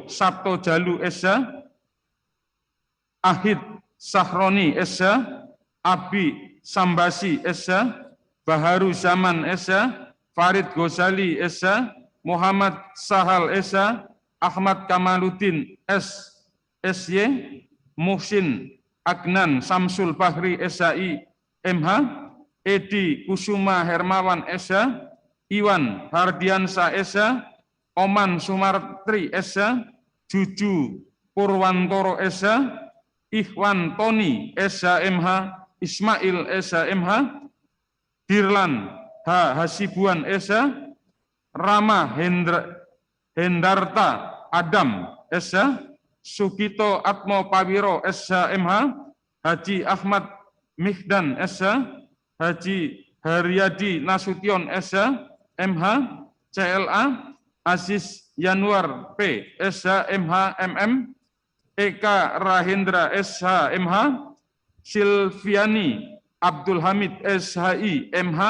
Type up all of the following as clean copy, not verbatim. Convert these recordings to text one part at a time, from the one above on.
Sabto Jalu Esa, Ahid Sahroni Esa, Abi Sambasi Esa, Baharu Zaman Esa, Farid Ghazali Esa, Muhammad Sahal Esa, Ahmad Kamaluddin SY, Muhsin Agnan Samsul Bahri SAI MH, Edi Kusuma Hermawan Esa, Iwan Hardiansa Esa, Oman Sumartri Esa, Juju Purwantoro Esa, Ikhwan Toni Esa MH, Ismail Esa MH, Dirlan H. Hasibuan Esa, Rama Hendarta Adam Esa, Sugito Atmo Pawiro Esa MH, Haji Ahmad Mihdan Esa, Haji Haryadi Nasution Esa MH, CLA, Aziz Yanuar P. Esa MH MM, Eka Rahindra SH MH, Silviani Abdul Hamid SHI MH,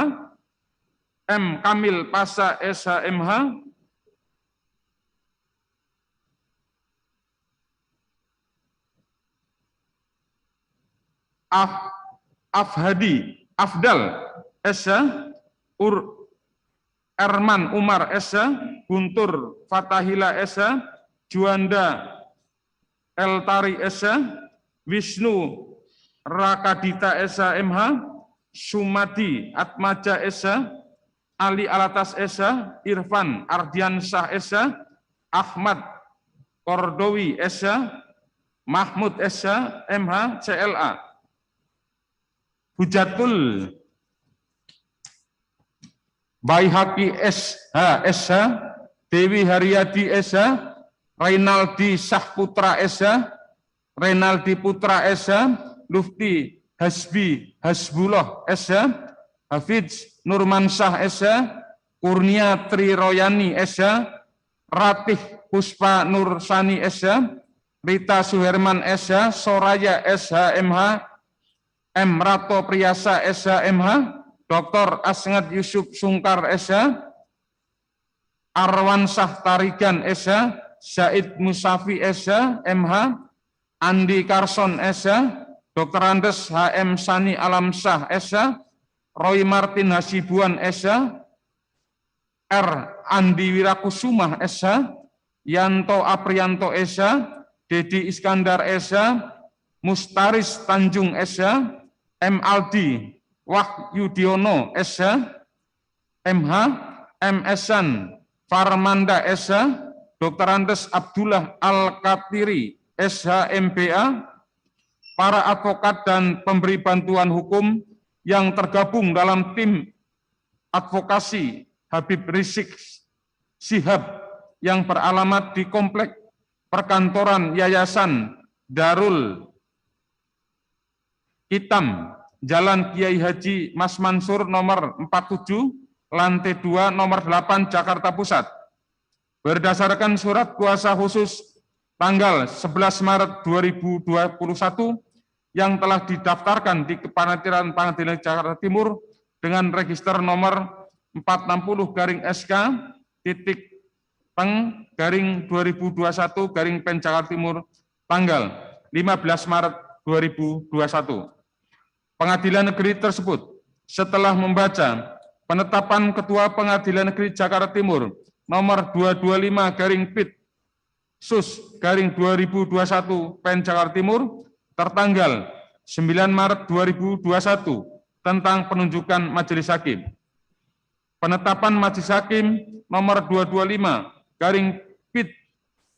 M. Kamil Pasa SH MH, Afhadi Afdal Esa, Erman Umar Esa, Guntur Fatahila Esa, Juanda Eltari Esa, Wisnu Rakadita Esa MH, Sumadi Atmaja Esa, Ali Alatas Esa, Irfan Ardiansyah Esa, Ahmad Kordowi Esa, Mahmud Esa MH CLA, Hujatul Baihaqi SH Esa, Dewi Haryadi Esa, Reynaldi Sahputra Esa, Renaldi Putra Esa, Lufti Hasbullah Esa, Hafiz Nurmansyah Esa, Kurnia Triroyani Esa, Ratih Puspa Nursani Esa, Rita Suherman Esa, Soraya SH MH, M. Rato Priyasa SH MH, Dr. Asngat Yusuf Sungkar SH, Arwansah Tarigan SH, Zaid Musafi SH MH, Andi Karson SH, Dr. Andes HM Sani Alamsyah SH, Roy Martin Hasibuan SH, R. Andi Wirakusumah SH, Yanto Aprianto SH, Dedi Iskandar SH, Mustaris Tanjung SH, M. Aldi Wahyudiono SH, MH, M. Esan Farmanda SH, Dr. Andes Abdullah Al-Katiri SH MBA, para advokat dan pemberi bantuan hukum yang tergabung dalam tim advokasi Habib Rizik Syihab yang beralamat di Komplek Perkantoran Yayasan Darul Hitam, Jalan Kiai Haji Mas Mansur nomor 47, lantai 2, nomor 8, Jakarta Pusat. Berdasarkan surat kuasa khusus tanggal 11 Maret 2021 yang telah didaftarkan di Kepanitiaan Pengadilan Jakarta Timur dengan register nomor 460-SK titik peng garing 2021 garing Pen Jakarta Timur tanggal 15 Maret 2021. Pengadilan negeri tersebut setelah membaca penetapan Ketua Pengadilan Negeri Jakarta Timur nomor 225 garing Pit Sus garing 2021 Pen Jakarta Timur tertanggal 9 Maret 2021 tentang penunjukan majelis hakim. Penetapan majelis hakim nomor 225 garing Pit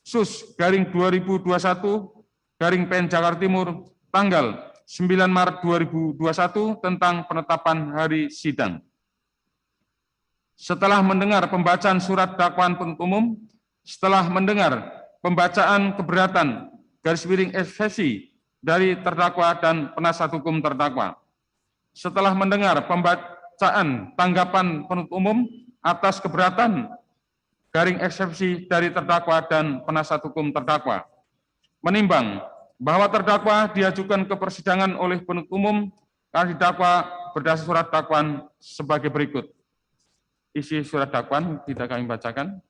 Sus garing 2021 garing Pen Jakarta Timur tanggal 9 Maret 2021 tentang penetapan hari sidang. Setelah mendengar pembacaan surat dakwaan penuntut umum, setelah mendengar pembacaan keberatan / eksepsi dari terdakwa dan penasihat hukum terdakwa, setelah mendengar pembacaan tanggapan penuntut umum atas keberatan / eksepsi dari terdakwa dan penasihat hukum terdakwa, menimbang bahwa terdakwa diajukan ke persidangan oleh penuntut umum karena didakwa berdasar surat dakwaan sebagai berikut. Isi surat dakwaan tidak kami bacakan.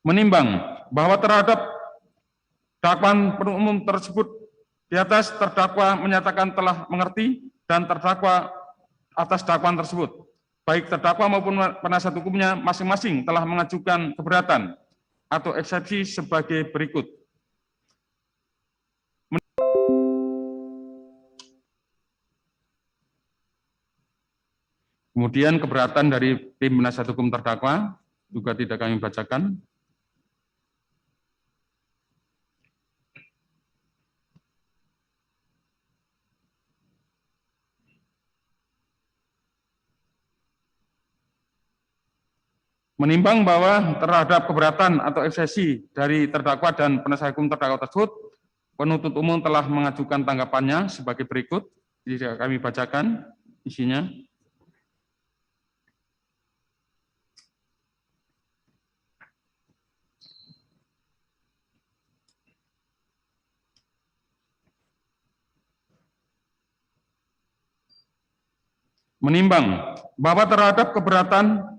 Menimbang bahwa terhadap dakwaan penuntut umum tersebut di atas, terdakwa menyatakan telah mengerti dan terdakwa atas dakwaan tersebut. Baik terdakwa maupun penasihat hukumnya masing-masing telah mengajukan keberatan atau eksepsi sebagai berikut. Kemudian keberatan dari tim penasihat hukum terdakwa juga tidak kami bacakan. Menimbang bahwa terhadap keberatan atau eksepsi dari terdakwa dan penasihat hukum terdakwa tersebut, penuntut umum telah mengajukan tanggapannya sebagai berikut. Jadi kami bacakan isinya. Menimbang bahwa terhadap keberatan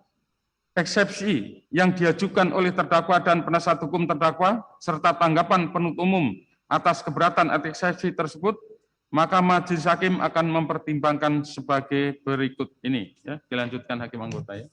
eksepsi yang diajukan oleh terdakwa dan penasihat hukum terdakwa serta tanggapan penuntut umum atas keberatan atau eksepsi tersebut, maka majelis hakim akan mempertimbangkan sebagai berikut ini. Ya, dilanjutkan hakim anggota ya.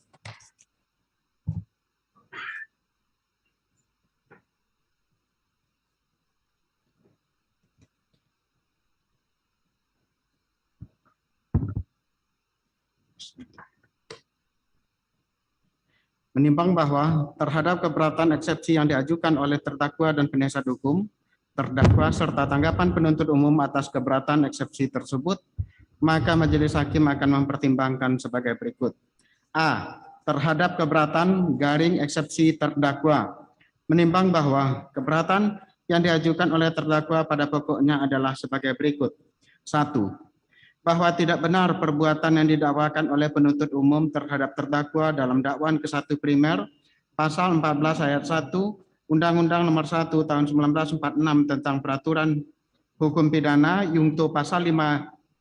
Menimbang bahwa terhadap keberatan eksepsi yang diajukan oleh terdakwa dan penasihat hukum, terdakwa serta tanggapan penuntut umum atas keberatan eksepsi tersebut, maka majelis hakim akan mempertimbangkan sebagai berikut. A. Terhadap keberatan garing eksepsi terdakwa, menimbang bahwa keberatan yang diajukan oleh terdakwa pada pokoknya adalah sebagai berikut. 1. Bahwa tidak benar perbuatan yang didakwakan oleh penuntut umum terhadap terdakwa dalam dakwaan ke-1 primer, pasal 14 ayat 1, Undang-Undang Nomor 1 Tahun 1946 tentang Peraturan Hukum Pidana, Yungto pasal 55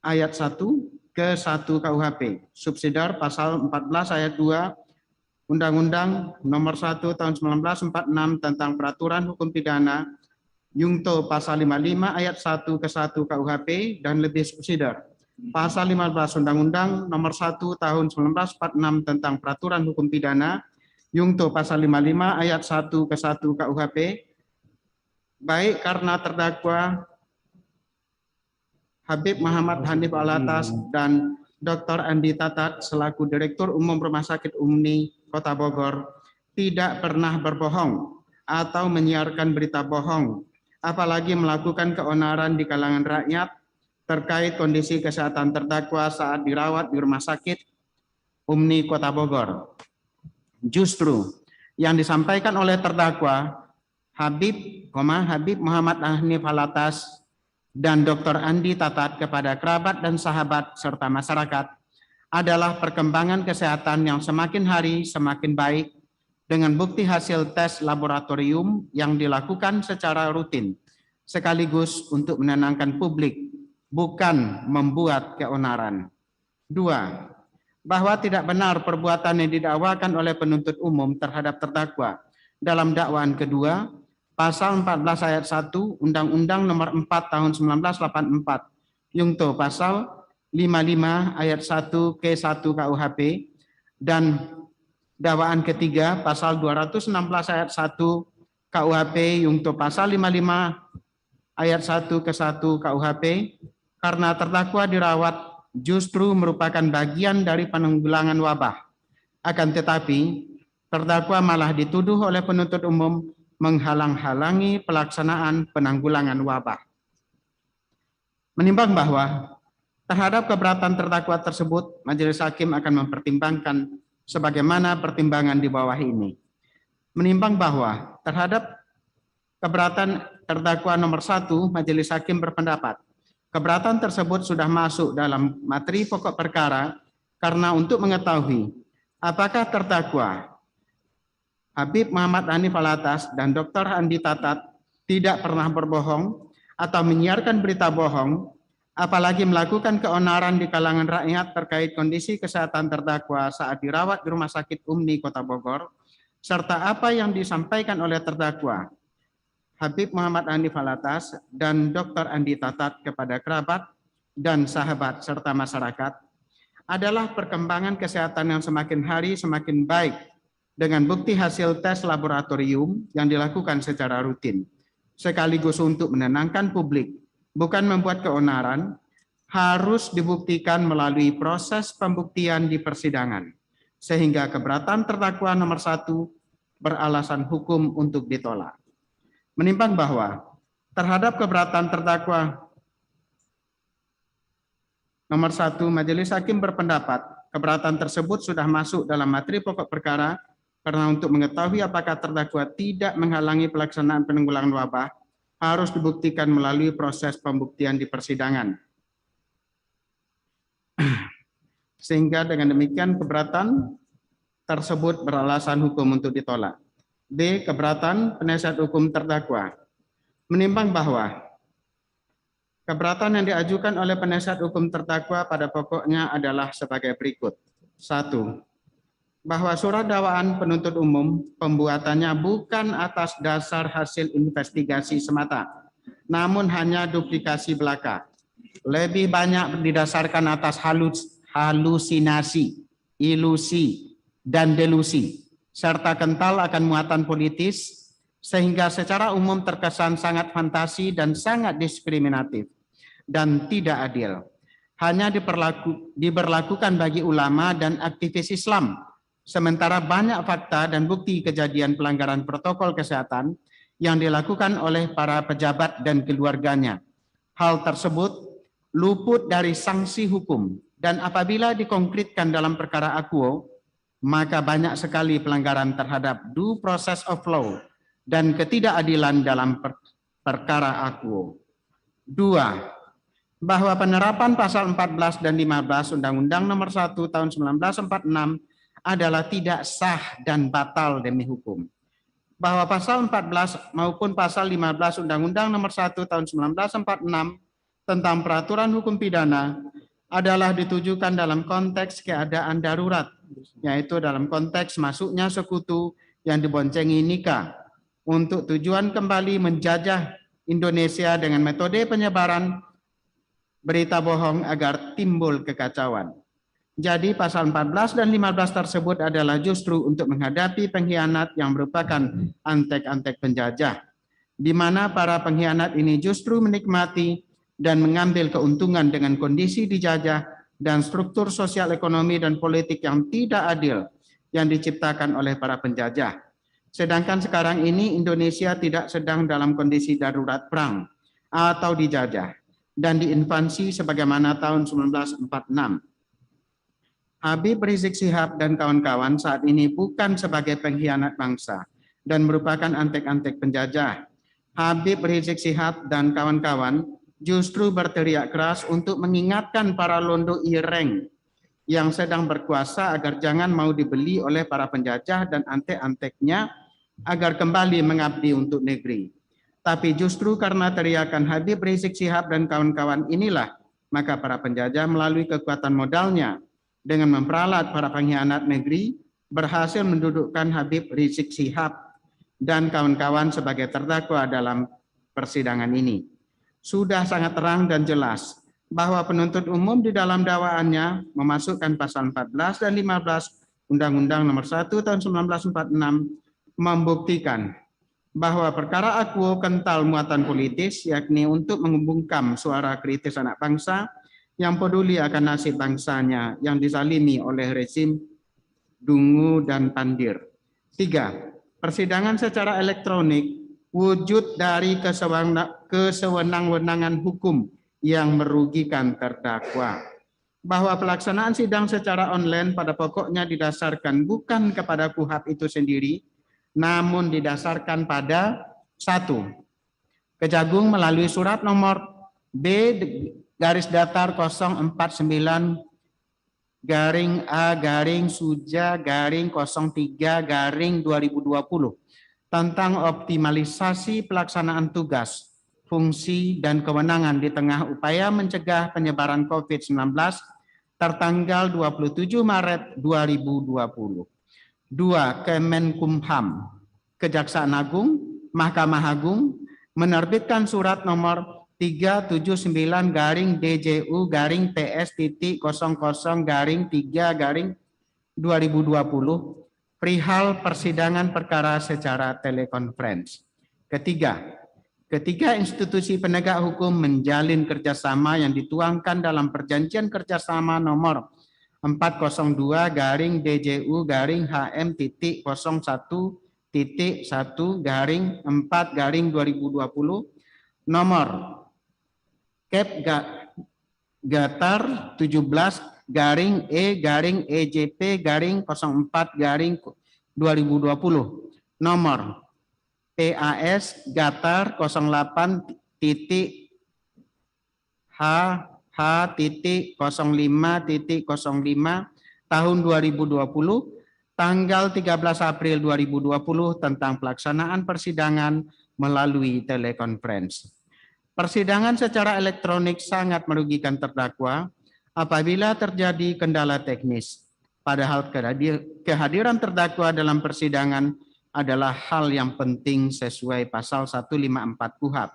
ayat 1 ke 1 KUHP, subsidiar pasal 14 ayat 2, Undang-Undang Nomor 1 Tahun 1946 tentang Peraturan Hukum Pidana, Yungto pasal 55 ayat 1 ke 1 KUHP dan lebih subsidiar pasal 15 Undang-Undang Nomor 1 Tahun 1946 tentang Peraturan Hukum Pidana, Yungto pasal 55 ayat 1 ke 1 KUHP, baik karena terdakwa Habib Muhammad Hanif Alatas dan Dr. Andi Tatat selaku Direktur Umum Rumah Sakit UMNI Kota Bogor tidak pernah berbohong atau menyiarkan berita bohong, apalagi melakukan keonaran di kalangan rakyat terkait kondisi kesehatan terdakwa saat dirawat di Rumah Sakit UMNI Kota Bogor. Justru yang disampaikan oleh terdakwa Habib Muhammad Hanif Alatas dan Dr. Andi Tatat kepada kerabat dan sahabat serta masyarakat adalah perkembangan kesehatan yang semakin hari semakin baik dengan bukti hasil tes laboratorium yang dilakukan secara rutin, sekaligus untuk menenangkan publik, bukan membuat keonaran. 2. Bahwa tidak benar perbuatan yang didakwakan oleh penuntut umum terhadap terdakwa dalam dakwaan kedua, pasal 14 ayat 1 Undang-Undang Nomor 4 Tahun 1984, Yungto pasal 55 ayat 1 ke 1 KUHP, dan dakwaan ketiga pasal 216 ayat 1 KUHP Yungto pasal 55 ayat 1 ke 1 KUHP, karena terdakwa dirawat justru merupakan bagian dari penanggulangan wabah. Akan tetapi terdakwa malah dituduh oleh penuntut umum menghalang-halangi pelaksanaan penanggulangan wabah. Menimbang bahwa terhadap keberatan terdakwa tersebut, majelis hakim akan mempertimbangkan sebagaimana pertimbangan di bawah ini. Menimbang bahwa terhadap keberatan terdakwa nomor 1, majelis hakim berpendapat keberatan tersebut sudah masuk dalam materi pokok perkara karena untuk mengetahui apakah terdakwa Habib Muhammad Hanif Alatas dan Dr. Andi Tatat tidak pernah berbohong atau menyiarkan berita bohong, apalagi melakukan keonaran di kalangan rakyat terkait kondisi kesehatan terdakwa saat dirawat di Rumah Sakit UMNI Kota Bogor, serta apa yang disampaikan oleh terdakwa Habib Muhammad Hanif Alatas dan Dr. Andi Tatat kepada kerabat dan sahabat serta masyarakat adalah perkembangan kesehatan yang semakin hari semakin baik dengan bukti hasil tes laboratorium yang dilakukan secara rutin, sekaligus untuk menenangkan publik, bukan membuat keonaran, harus dibuktikan melalui proses pembuktian di persidangan, sehingga keberatan terdakwa nomor 1 beralasan hukum untuk ditolak. Menimbang bahwa terhadap keberatan terdakwa nomor 1, Majelis Hakim berpendapat keberatan tersebut sudah masuk dalam materi pokok perkara karena untuk mengetahui apakah terdakwa tidak menghalangi pelaksanaan penanggulangan wabah harus dibuktikan melalui proses pembuktian di persidangan. Sehingga dengan demikian keberatan tersebut beralasan hukum untuk ditolak. B. Keberatan penasihat hukum terdakwa. Menimbang bahwa keberatan yang diajukan oleh penasihat hukum terdakwa pada pokoknya adalah sebagai berikut. 1. Bahwa surat dakwaan penuntut umum pembuatannya bukan atas dasar hasil investigasi semata, namun hanya duplikasi belaka. Lebih banyak didasarkan atas halusinasi, ilusi, dan delusi, serta kental akan muatan politis, sehingga secara umum terkesan sangat fantasi dan sangat diskriminatif dan tidak adil. Hanya diberlakukan bagi ulama dan aktivis Islam, sementara banyak fakta dan bukti kejadian pelanggaran protokol kesehatan yang dilakukan oleh para pejabat dan keluarganya. Hal tersebut luput dari sanksi hukum, dan apabila dikonkretkan dalam perkara akuo, maka banyak sekali pelanggaran terhadap due process of law dan ketidakadilan dalam perkara akuo. 2. Bahwa penerapan pasal 14 dan 15 Undang-Undang Nomor 1 Tahun 1946 adalah tidak sah dan batal demi hukum. Bahwa pasal 14 maupun pasal 15 Undang-Undang Nomor 1 Tahun 1946 tentang peraturan hukum pidana adalah ditujukan dalam konteks keadaan darurat, yaitu dalam konteks masuknya sekutu yang diboncengi nikah untuk tujuan kembali menjajah Indonesia dengan metode penyebaran berita bohong agar timbul kekacauan. Jadi pasal 14 dan 15 tersebut adalah justru untuk menghadapi pengkhianat yang merupakan antek-antek penjajah, di mana para pengkhianat ini justru menikmati dan mengambil keuntungan dengan kondisi dijajah dan struktur sosial ekonomi dan politik yang tidak adil yang diciptakan oleh para penjajah. Sedangkan sekarang ini Indonesia tidak sedang dalam kondisi darurat perang atau dijajah dan diinvasi sebagaimana tahun 1946. Habib Rizik Syihab dan kawan-kawan saat ini bukan sebagai pengkhianat bangsa dan merupakan antek-antek penjajah. Habib Rizik Syihab dan kawan-kawan justru berteriak keras untuk mengingatkan para londo ireng yang sedang berkuasa agar jangan mau dibeli oleh para penjajah dan antek-anteknya agar kembali mengabdi untuk negeri. Tapi justru karena teriakan Habib Rizik Syihab dan kawan-kawan inilah, maka para penjajah melalui kekuatan modalnya dengan memperalat para pengkhianat negeri berhasil mendudukkan Habib Rizik Syihab dan kawan-kawan sebagai terdakwa dalam persidangan ini. Sudah sangat terang dan jelas bahwa penuntut umum di dalam dakwaannya memasukkan pasal 14 dan 15 Undang-Undang Nomor 1 Tahun 1946 membuktikan bahwa perkara akuo kental muatan politis, yakni untuk membungkam suara kritis anak bangsa yang peduli akan nasib bangsanya yang dizalimi oleh rezim Dungu dan Pandir. 3. Persidangan secara elektronik wujud dari kesewenang-wenangan hukum yang merugikan terdakwa. Bahwa pelaksanaan sidang secara online pada pokoknya didasarkan bukan kepada KUHP itu sendiri, namun didasarkan pada 1. Kejagung melalui surat nomor B-A-Suja-03-03-2020 tentang optimalisasi pelaksanaan tugas, fungsi, dan kewenangan di tengah upaya mencegah penyebaran COVID-19 tertanggal 27 Maret 2020. 2. Kemenkumham, Kejaksaan Agung, Mahkamah Agung menerbitkan surat nomor 379-DJU-PS.00-3-2020 perihal persidangan perkara secara telekonferensi. Ketiga, ketika institusi penegak hukum menjalin kerjasama yang dituangkan dalam perjanjian kerjasama nomor 402-DJU-HM.1.1-4-2020 nomor Gatar 17-E-EJP-04-2020 nomor PAS Gatar 08-H-H.05.05 tahun 2020 tanggal 13 April 2020 tentang pelaksanaan persidangan melalui telekonferensi. Persidangan secara elektronik sangat merugikan terdakwa apabila terjadi kendala teknis. Padahal kehadiran terdakwa dalam persidangan adalah hal yang penting sesuai pasal 154 KUHP.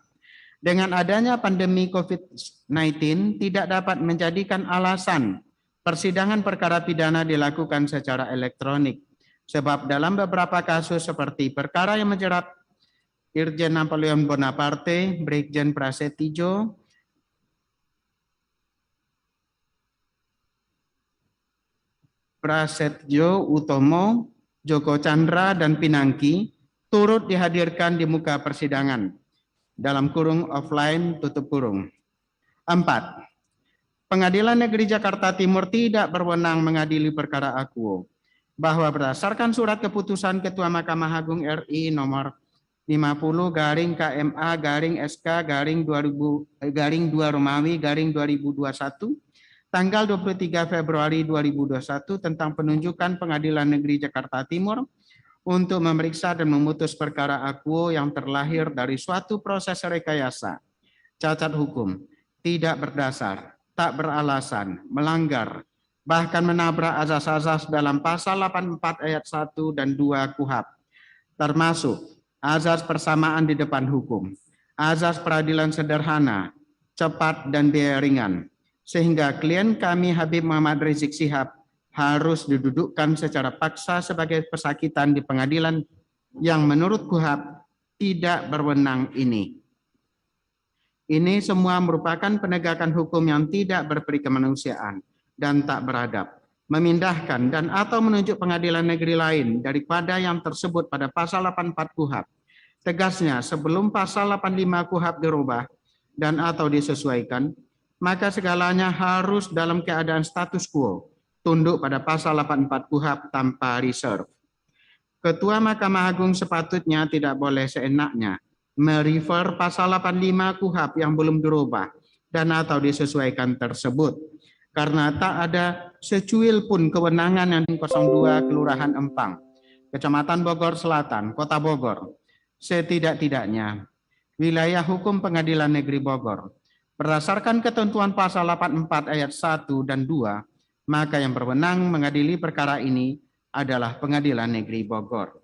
Dengan adanya pandemi COVID-19 tidak dapat menjadikan alasan persidangan perkara pidana dilakukan secara elektronik. Sebab dalam beberapa kasus seperti perkara yang menjerat Irjen Napoleon Bonaparte, Brigjen Prasetyo Utomo, Joko Chandra, dan Pinangki turut dihadirkan di muka persidangan dalam kurung offline tutup kurung. 4. Pengadilan Negeri Jakarta Timur tidak berwenang mengadili perkara akuo bahwa berdasarkan surat keputusan Ketua Mahkamah Agung RI nomor 50/KMA/SK/2 tanggal 23 Februari 2021 tentang penunjukan Pengadilan Negeri Jakarta Timur untuk memeriksa dan memutus perkara akuo yang terlahir dari suatu proses rekayasa, cacat hukum, tidak berdasar, tak beralasan, melanggar, bahkan menabrak azas-azas dalam pasal 84 ayat 1 dan 2 KUHP, termasuk azas persamaan di depan hukum, azas peradilan sederhana, cepat dan biaya ringan, sehingga klien kami Habib Muhammad Rizik Syihab harus didudukkan secara paksa sebagai pesakitan di pengadilan yang menurut KUHP tidak berwenang ini. Ini semua merupakan penegakan hukum yang tidak berperi kemanusiaan dan tak beradab, memindahkan dan atau menunjuk pengadilan negeri lain daripada yang tersebut pada pasal 84 KUHP. Tegasnya, sebelum pasal 85 KUHP dirubah dan atau disesuaikan, maka segalanya harus dalam keadaan status quo, tunduk pada pasal 84 KUHP tanpa reserve. Ketua Mahkamah Agung sepatutnya tidak boleh seenaknya merefer pasal 85 KUHP yang belum dirubah dan atau disesuaikan tersebut, karena tak ada secuil pun kewenangan yang 02 Kelurahan Empang, Kecamatan Bogor Selatan, Kota Bogor, setidak-tidaknya wilayah hukum Pengadilan Negeri Bogor. Berdasarkan ketentuan pasal 84 ayat 1 dan 2, maka yang berwenang mengadili perkara ini adalah Pengadilan Negeri Bogor.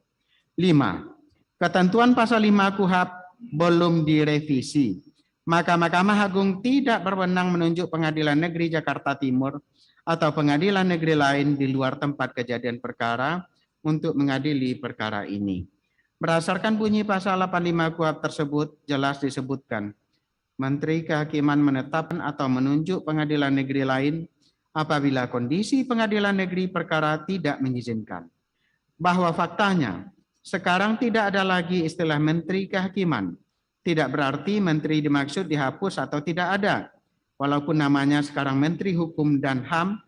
5. Ketentuan pasal 5 KUHP belum direvisi, maka Mahkamah Agung tidak berwenang menunjuk Pengadilan Negeri Jakarta Timur atau pengadilan negeri lain di luar tempat kejadian perkara untuk mengadili perkara ini. Berdasarkan bunyi pasal 85 KUHP tersebut jelas disebutkan, Menteri Kehakiman menetapkan atau menunjuk pengadilan negeri lain apabila kondisi pengadilan negeri perkara tidak mengizinkan. Bahwa faktanya, sekarang tidak ada lagi istilah Menteri Kehakiman. Tidak berarti menteri dimaksud dihapus atau tidak ada. Walaupun namanya sekarang Menteri Hukum dan HAM,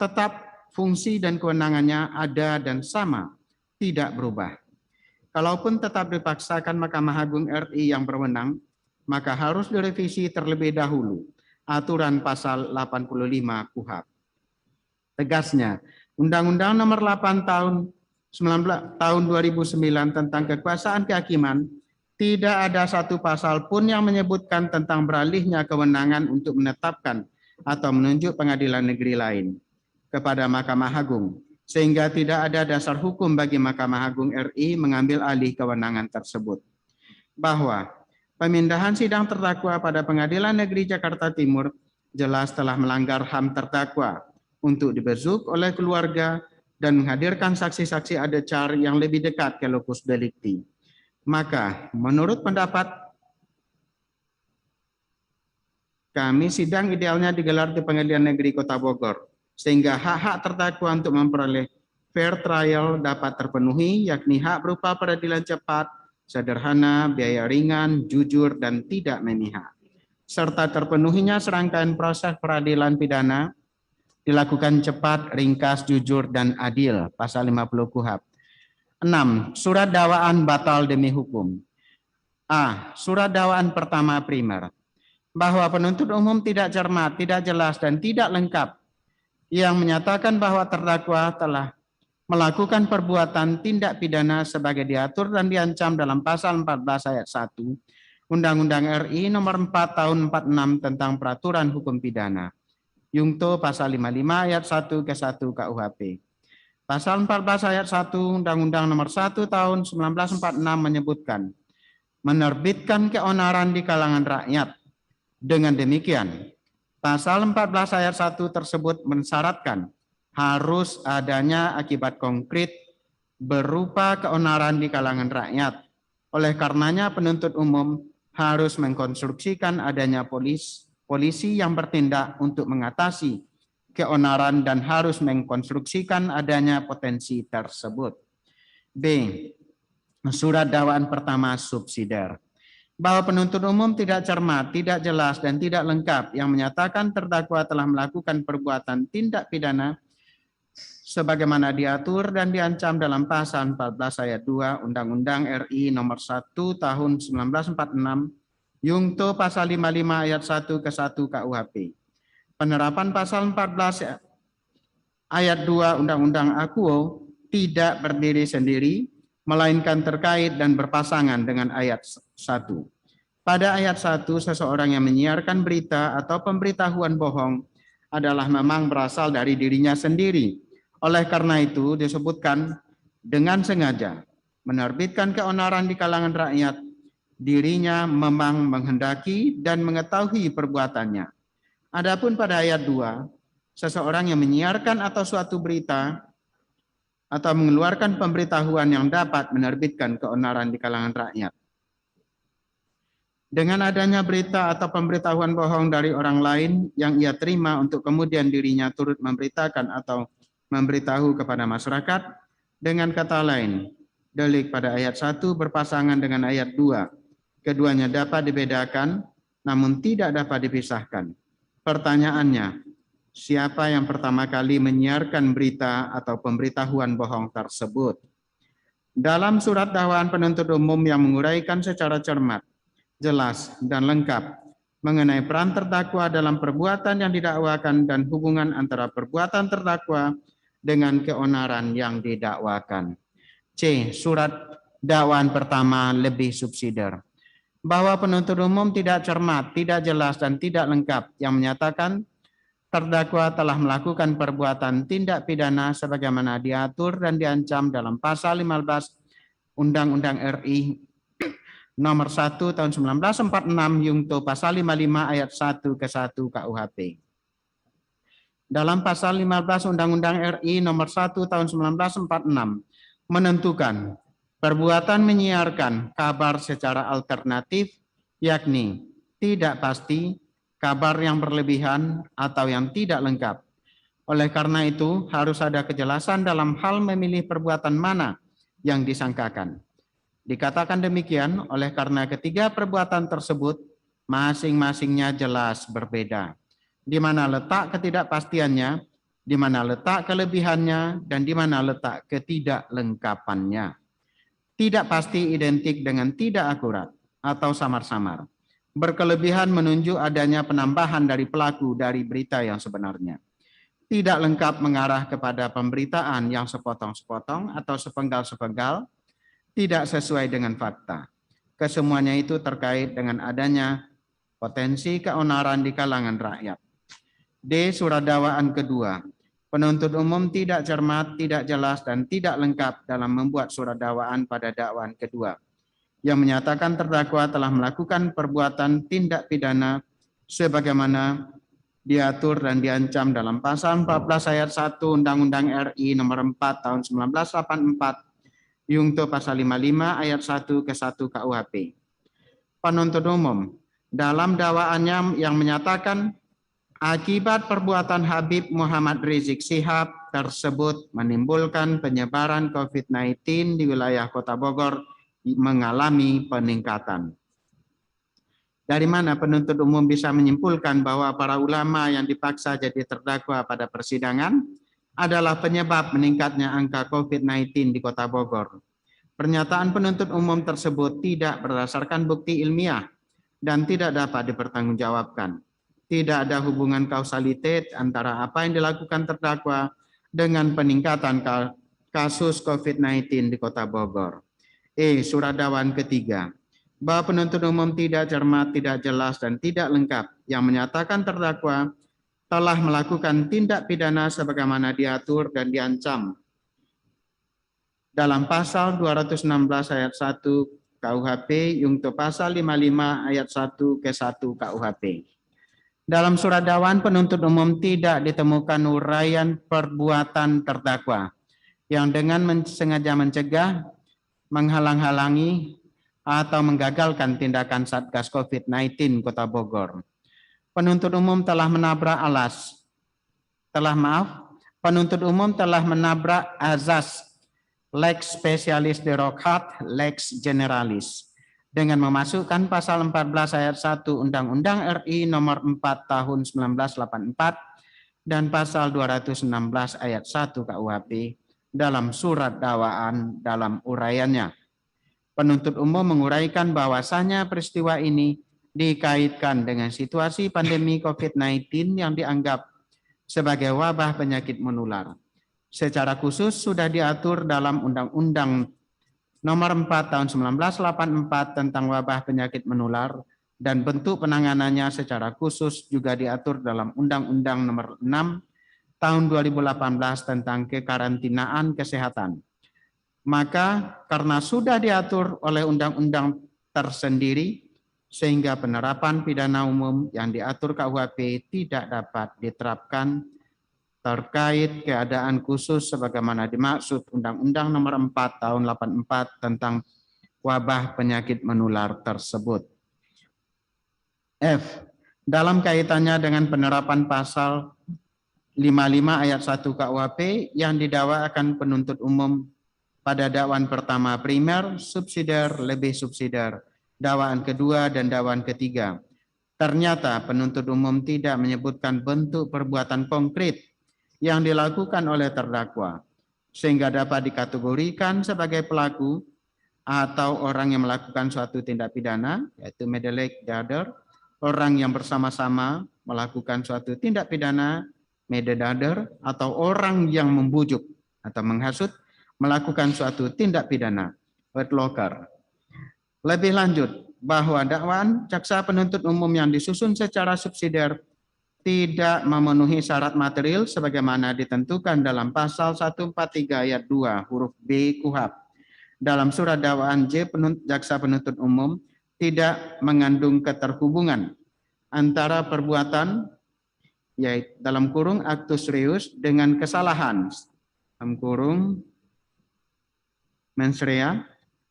tetap fungsi dan kewenangannya ada dan sama, tidak berubah. Kalaupun tetap dipaksakan Mahkamah Agung RI yang berwenang, maka harus direvisi terlebih dahulu aturan pasal 85 KUHP. Tegasnya, Undang-Undang Nomor 8 tahun 2009 tentang kekuasaan kehakiman tidak ada satu pasal pun yang menyebutkan tentang beralihnya kewenangan untuk menetapkan atau menunjuk pengadilan negeri lain kepada Mahkamah Agung, sehingga tidak ada dasar hukum bagi Mahkamah Agung RI mengambil alih kewenangan tersebut. Bahwa pemindahan sidang terdakwa pada Pengadilan Negeri Jakarta Timur jelas telah melanggar HAM terdakwa untuk dibesuk oleh keluarga dan menghadirkan saksi-saksi adecar yang lebih dekat ke lokus delikti. Maka menurut pendapat kami, sidang idealnya digelar di Pengadilan Negeri Kota Bogor, sehingga hak-hak terdakwa untuk memperoleh fair trial dapat terpenuhi, yakni hak berupa peradilan cepat, sederhana, biaya ringan, jujur, dan tidak memihak. Serta terpenuhinya serangkaian proses peradilan pidana dilakukan cepat, ringkas, jujur, dan adil, pasal 50 KUHP. 6. Surat dakwaan batal demi hukum. A. Surat dakwaan pertama primer. Bahwa penuntut umum tidak cermat, tidak jelas, dan tidak lengkap yang menyatakan bahwa terdakwa telah melakukan perbuatan tindak pidana sebagai diatur dan diancam dalam pasal 14 ayat 1 Undang-Undang RI nomor 4 tahun 46 tentang peraturan hukum pidana. Yungto pasal 55 ayat 1 ke 1 KUHP. Pasal 14 ayat 1 Undang-Undang nomor 1 tahun 1946 menyebutkan menerbitkan keonaran di kalangan rakyat. Dengan demikian, pasal 14 ayat 1 tersebut mensyaratkan harus adanya akibat konkret berupa keonaran di kalangan rakyat. Oleh karenanya penuntut umum harus mengkonstruksikan adanya polisi yang bertindak untuk mengatasi keonaran dan harus mengkonstruksikan adanya potensi tersebut. B. Surat dakwaan pertama subsidiar. Bahwa penuntut umum tidak cermat, tidak jelas, dan tidak lengkap yang menyatakan terdakwa telah melakukan perbuatan tindak pidana sebagaimana diatur dan diancam dalam pasal 14 ayat 2 Undang-Undang RI nomor 1 tahun 1946 Yungto pasal 55 ayat 1 ke 1 KUHP. Penerapan pasal 14 ayat 2 Undang-Undang AKUO tidak berdiri sendiri, melainkan terkait dan berpasangan dengan ayat 1. Pada ayat 1, seseorang yang menyiarkan berita atau pemberitahuan bohong adalah memang berasal dari dirinya sendiri. Oleh karena itu disebutkan dengan sengaja menerbitkan keonaran di kalangan rakyat, dirinya memang menghendaki dan mengetahui perbuatannya. Adapun pada ayat 2, seseorang yang menyiarkan atau suatu berita atau mengeluarkan pemberitahuan yang dapat menerbitkan keonaran di kalangan rakyat. Dengan adanya berita atau pemberitahuan bohong dari orang lain yang ia terima untuk kemudian dirinya turut memberitakan atau memberitahu kepada masyarakat, dengan kata lain, delik pada ayat 1 berpasangan dengan ayat 2. Keduanya dapat dibedakan, namun tidak dapat dipisahkan. Pertanyaannya, siapa yang pertama kali menyiarkan berita atau pemberitahuan bohong tersebut? Dalam surat dakwaan penuntut umum yang menguraikan secara cermat, jelas, dan lengkap mengenai peran terdakwa dalam perbuatan yang didakwakan dan hubungan antara perbuatan terdakwa dengan keonaran yang didakwakan. C. Surat dakwaan pertama lebih subsidiar. Bahwa penuntut umum tidak cermat, tidak jelas, dan tidak lengkap yang menyatakan terdakwa telah melakukan perbuatan tindak pidana sebagaimana diatur dan diancam dalam pasal 15 Undang-Undang RI nomor 1 tahun 1946 Yungto pasal 55 ayat 1 ke 1 KUHP. Dalam pasal 15 Undang-Undang RI nomor 1 tahun 1946 menentukan perbuatan menyiarkan kabar secara alternatif, yakni tidak pasti, kabar yang berlebihan, atau yang tidak lengkap. Oleh karena itu, harus ada kejelasan dalam hal memilih perbuatan mana yang disangkakan. Dikatakan demikian oleh karena ketiga perbuatan tersebut masing-masingnya jelas berbeda. Di mana letak ketidakpastiannya, di mana letak kelebihannya, dan di mana letak ketidaklengkapannya. Tidak pasti identik dengan tidak akurat atau samar-samar. Berkelebihan menunjuk adanya penambahan dari pelaku dari berita yang sebenarnya. Tidak lengkap mengarah kepada pemberitaan yang sepotong-sepotong atau sepenggal-sepenggal, tidak sesuai dengan fakta. Kesemuanya itu terkait dengan adanya potensi keonaran di kalangan rakyat. D. Surat dakwaan kedua. Penuntut umum tidak cermat, tidak jelas, dan tidak lengkap dalam membuat surat dakwaan pada dakwaan kedua, yang menyatakan terdakwa telah melakukan perbuatan tindak pidana sebagaimana diatur dan diancam dalam pasal 14 ayat 1 Undang-Undang RI nomor 4 tahun 1984, Yungto pasal 55 ayat 1 ke 1 KUHP. Penuntut umum dalam dakwaannya yang menyatakan akibat perbuatan Habib Muhammad Rizik Syihab tersebut menimbulkan penyebaran COVID-19 di wilayah Kota Bogor mengalami peningkatan. Dari mana penuntut umum bisa menyimpulkan bahwa para ulama yang dipaksa jadi terdakwa pada persidangan adalah penyebab meningkatnya angka COVID-19 di Kota Bogor? Pernyataan penuntut umum tersebut tidak berdasarkan bukti ilmiah dan tidak dapat dipertanggungjawabkan. Tidak ada hubungan kausalitas antara apa yang dilakukan terdakwa dengan peningkatan kasus COVID-19 di Kota Bogor. Surat dakwaan ketiga, bahwa penuntut umum tidak cermat, tidak jelas, dan tidak lengkap yang menyatakan terdakwa telah melakukan tindak pidana sebagaimana diatur dan diancam dalam pasal 216 ayat 1 KUHP, Yungto pasal 55 ayat 1 ke 1 KUHP. Dalam surat dakwaan penuntut umum tidak ditemukan uraian perbuatan terdakwa yang dengan sengaja mencegah, menghalang-halangi, atau menggagalkan tindakan Satgas COVID-19 Kota Bogor. Penuntut umum telah menabrak penuntut umum telah menabrak azas lex specialis derogat lex generalis dengan memasukkan pasal 14 ayat 1 Undang-Undang RI nomor 4 tahun 1984 dan pasal 216 ayat 1 KUHP dalam surat dakwaan dalam uraiannya. Penuntut umum menguraikan bahwasanya peristiwa ini dikaitkan dengan situasi pandemi COVID-19 yang dianggap sebagai wabah penyakit menular. Secara khusus sudah diatur dalam Undang-Undang Nomor 4 tahun 1984 tentang wabah penyakit menular dan bentuk penanganannya secara khusus juga diatur dalam Undang-Undang Nomor 6 tahun 2018 tentang kekarantinaan kesehatan. Maka karena sudah diatur oleh undang-undang tersendiri, sehingga penerapan pidana umum yang diatur KUHP tidak dapat diterapkan terkait keadaan khusus sebagaimana dimaksud Undang-Undang Nomor 4 tahun 84 tentang wabah penyakit menular tersebut. F. Dalam kaitannya dengan penerapan pasal 55 ayat 1 KUHP yang didakwakan penuntut umum pada dakwaan pertama primer, subsidiar, lebih subsidiar, dakwaan kedua dan dakwaan ketiga. Ternyata penuntut umum tidak menyebutkan bentuk perbuatan konkret yang dilakukan oleh terdakwa, sehingga dapat dikategorikan sebagai pelaku atau orang yang melakukan suatu tindak pidana, yaitu medelek dader, orang yang bersama-sama melakukan suatu tindak pidana, mededader, atau orang yang membujuk atau menghasut melakukan suatu tindak pidana, wetlocker. Lebih lanjut, bahwa dakwaan jaksa penuntut umum yang disusun secara subsidiar tidak memenuhi syarat material sebagaimana ditentukan dalam pasal 143 ayat 2 huruf B KUHP. Dalam surat dakwaan J jaksa penuntut umum tidak mengandung keterhubungan antara perbuatan yaitu dalam kurung actus reus dengan kesalahan dalam kurung mens rea.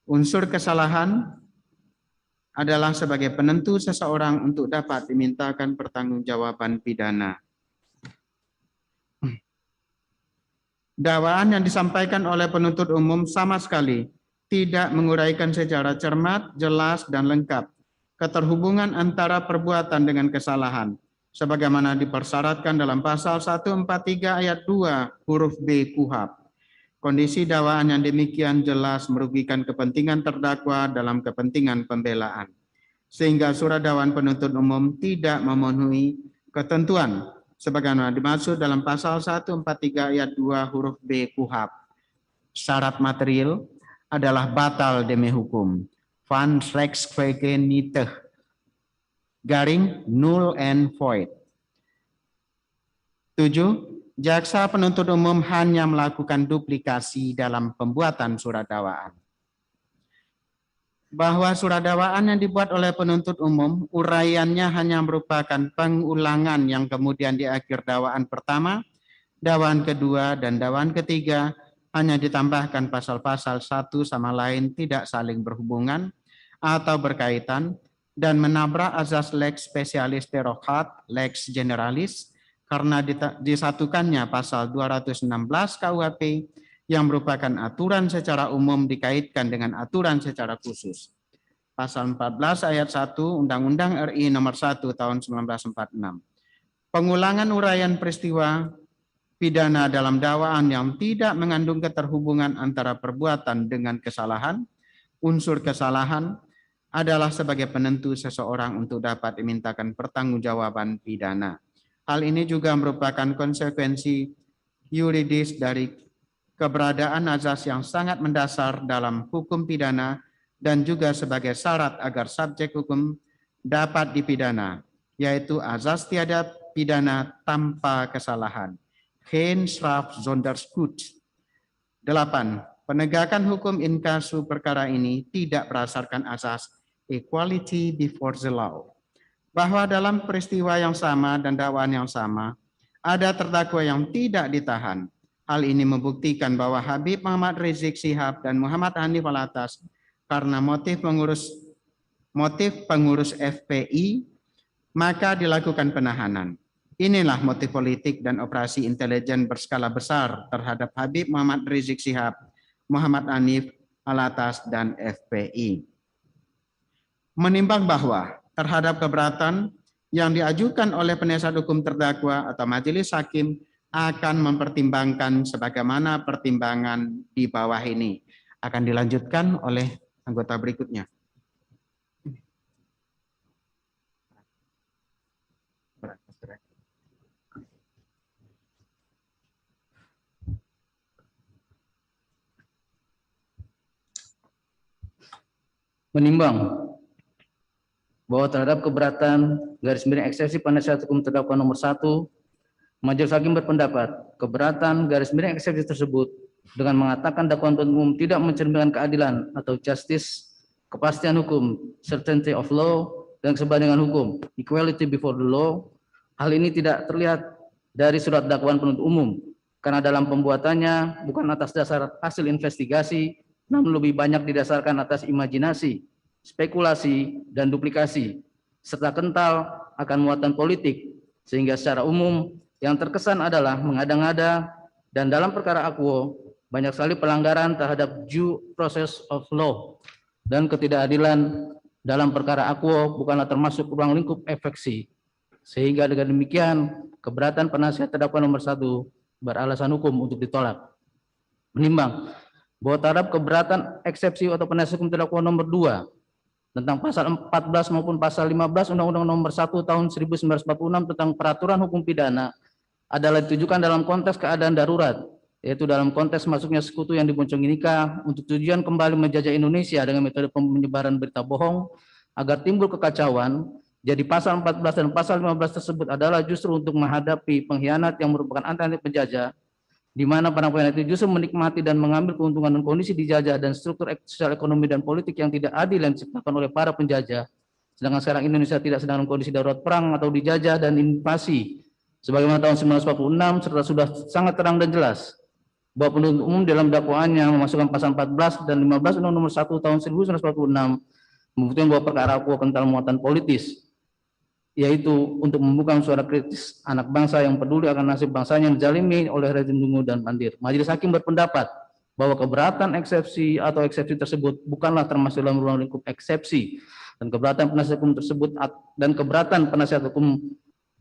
Unsur kesalahan adalah sebagai penentu seseorang untuk dapat dimintakan pertanggungjawaban pidana. Dakwaan yang disampaikan oleh penuntut umum sama sekali tidak menguraikan secara cermat, jelas, dan lengkap keterhubungan antara perbuatan dengan kesalahan, sebagaimana dipersyaratkan dalam pasal 143 ayat 2 huruf B KUHP. Kondisi dakwaan yang demikian jelas merugikan kepentingan terdakwa dalam kepentingan pembelaan, sehingga surat dakwaan penuntut umum tidak memenuhi ketentuan sebagaimana dimaksud dalam pasal 143 ayat 2 huruf B KUHP. Syarat material adalah batal demi hukum. Van rechtswege garing null and void. 7. Jaksa penuntut umum hanya melakukan duplikasi dalam pembuatan surat dakwaan. Bahwa surat dakwaan yang dibuat oleh penuntut umum, uraiannya hanya merupakan pengulangan yang kemudian di akhir dakwaan pertama, dakwaan kedua, dan dakwaan ketiga hanya ditambahkan pasal-pasal satu sama lain tidak saling berhubungan atau berkaitan dan menabrak azas lex specialis terrogat, lex generalis, karena disatukannya pasal 216 KUHP yang merupakan aturan secara umum dikaitkan dengan aturan secara khusus. Pasal 14 ayat 1 Undang-Undang RI nomor 1 tahun 1946. Pengulangan uraian peristiwa pidana dalam dakwaan yang tidak mengandung keterhubungan antara perbuatan dengan kesalahan, unsur kesalahan adalah sebagai penentu seseorang untuk dapat dimintakan pertanggungjawaban pidana. Hal ini juga merupakan konsekuensi yuridis dari keberadaan azas yang sangat mendasar dalam hukum pidana dan juga sebagai syarat agar subjek hukum dapat dipidana, yaitu azas tiada pidana tanpa kesalahan. Geen straf zonder schuld. 8. Penegakan hukum in casu perkara ini tidak berdasarkan azas equality before the law. Bahwa dalam peristiwa yang sama dan dakwaan yang sama, ada terdakwa yang tidak ditahan. Hal ini membuktikan bahwa Habib Muhammad Rizik Syihab dan Muhammad Hanif Alatas karena motif pengurus FPI, maka dilakukan penahanan. Inilah motif politik dan operasi intelijen berskala besar terhadap Habib Muhammad Rizik Syihab, Muhammad Hanif Alatas, dan FPI. Menimbang bahwa terhadap keberatan yang diajukan oleh penasihat hukum terdakwa atau majelis hakim akan mempertimbangkan sebagaimana pertimbangan di bawah ini. Akan dilanjutkan oleh anggota berikutnya. Menimbang bahwa terhadap keberatan garis miring eksepsi penasihat hukum terdakwa nomor 1, majelis hakim berpendapat keberatan garis miring eksepsi tersebut dengan mengatakan dakwaan penuntut umum tidak mencerminkan keadilan atau justice, kepastian hukum, certainty of law, dan kesebandingan hukum, equality before the law. Hal ini tidak terlihat dari surat dakwaan penuntut umum karena dalam pembuatannya bukan atas dasar hasil investigasi, namun lebih banyak didasarkan atas imajinasi, spekulasi, dan duplikasi, serta kental akan muatan politik, sehingga secara umum yang terkesan adalah mengada-ngada dan dalam perkara akuo banyak sekali pelanggaran terhadap due process of law dan ketidakadilan dalam perkara akuo bukanlah termasuk ruang lingkup efeksi, sehingga dengan demikian keberatan penasihat terdakwa nomor 1 beralasan hukum untuk ditolak. Menimbang bahwa terhadap keberatan eksepsi atau penasihat hukum terdakwa nomor 2 tentang pasal 14 maupun pasal 15 Undang-Undang nomor 1 tahun 1946 tentang peraturan hukum pidana adalah ditujukan dalam konteks keadaan darurat, yaitu dalam konteks masuknya sekutu yang diboncongi nikah untuk tujuan kembali menjajah Indonesia dengan metode penyebaran berita bohong agar timbul kekacauan. Jadi pasal 14 dan pasal 15 tersebut adalah justru untuk menghadapi pengkhianat yang merupakan anti penjajah, di mana para pengkhianat itu justru menikmati dan mengambil keuntungan dan kondisi dijajah dan struktur sosial ekonomi dan politik yang tidak adil yang diciptakan oleh para penjajah. Sedangkan sekarang Indonesia tidak sedang dalam kondisi darurat perang atau dijajah dan invasi, sebagaimana tahun 1946, serta sudah sangat terang dan jelas bahwa penuntut umum dalam dakwaannya memasukkan pasal 14 dan 15 Undang-Undang nomor 1 tahun 1946 membuktikan bahwa perkara akuo kental muatan politis, yaitu untuk membuka suara kritis anak bangsa yang peduli akan nasib bangsanya yang dizalimi oleh rezim dungu dan mandir. Majelis hakim berpendapat bahwa keberatan eksepsi atau eksepsi tersebut bukanlah termasuk dalam ruang lingkup eksepsi, dan keberatan penasihat hukum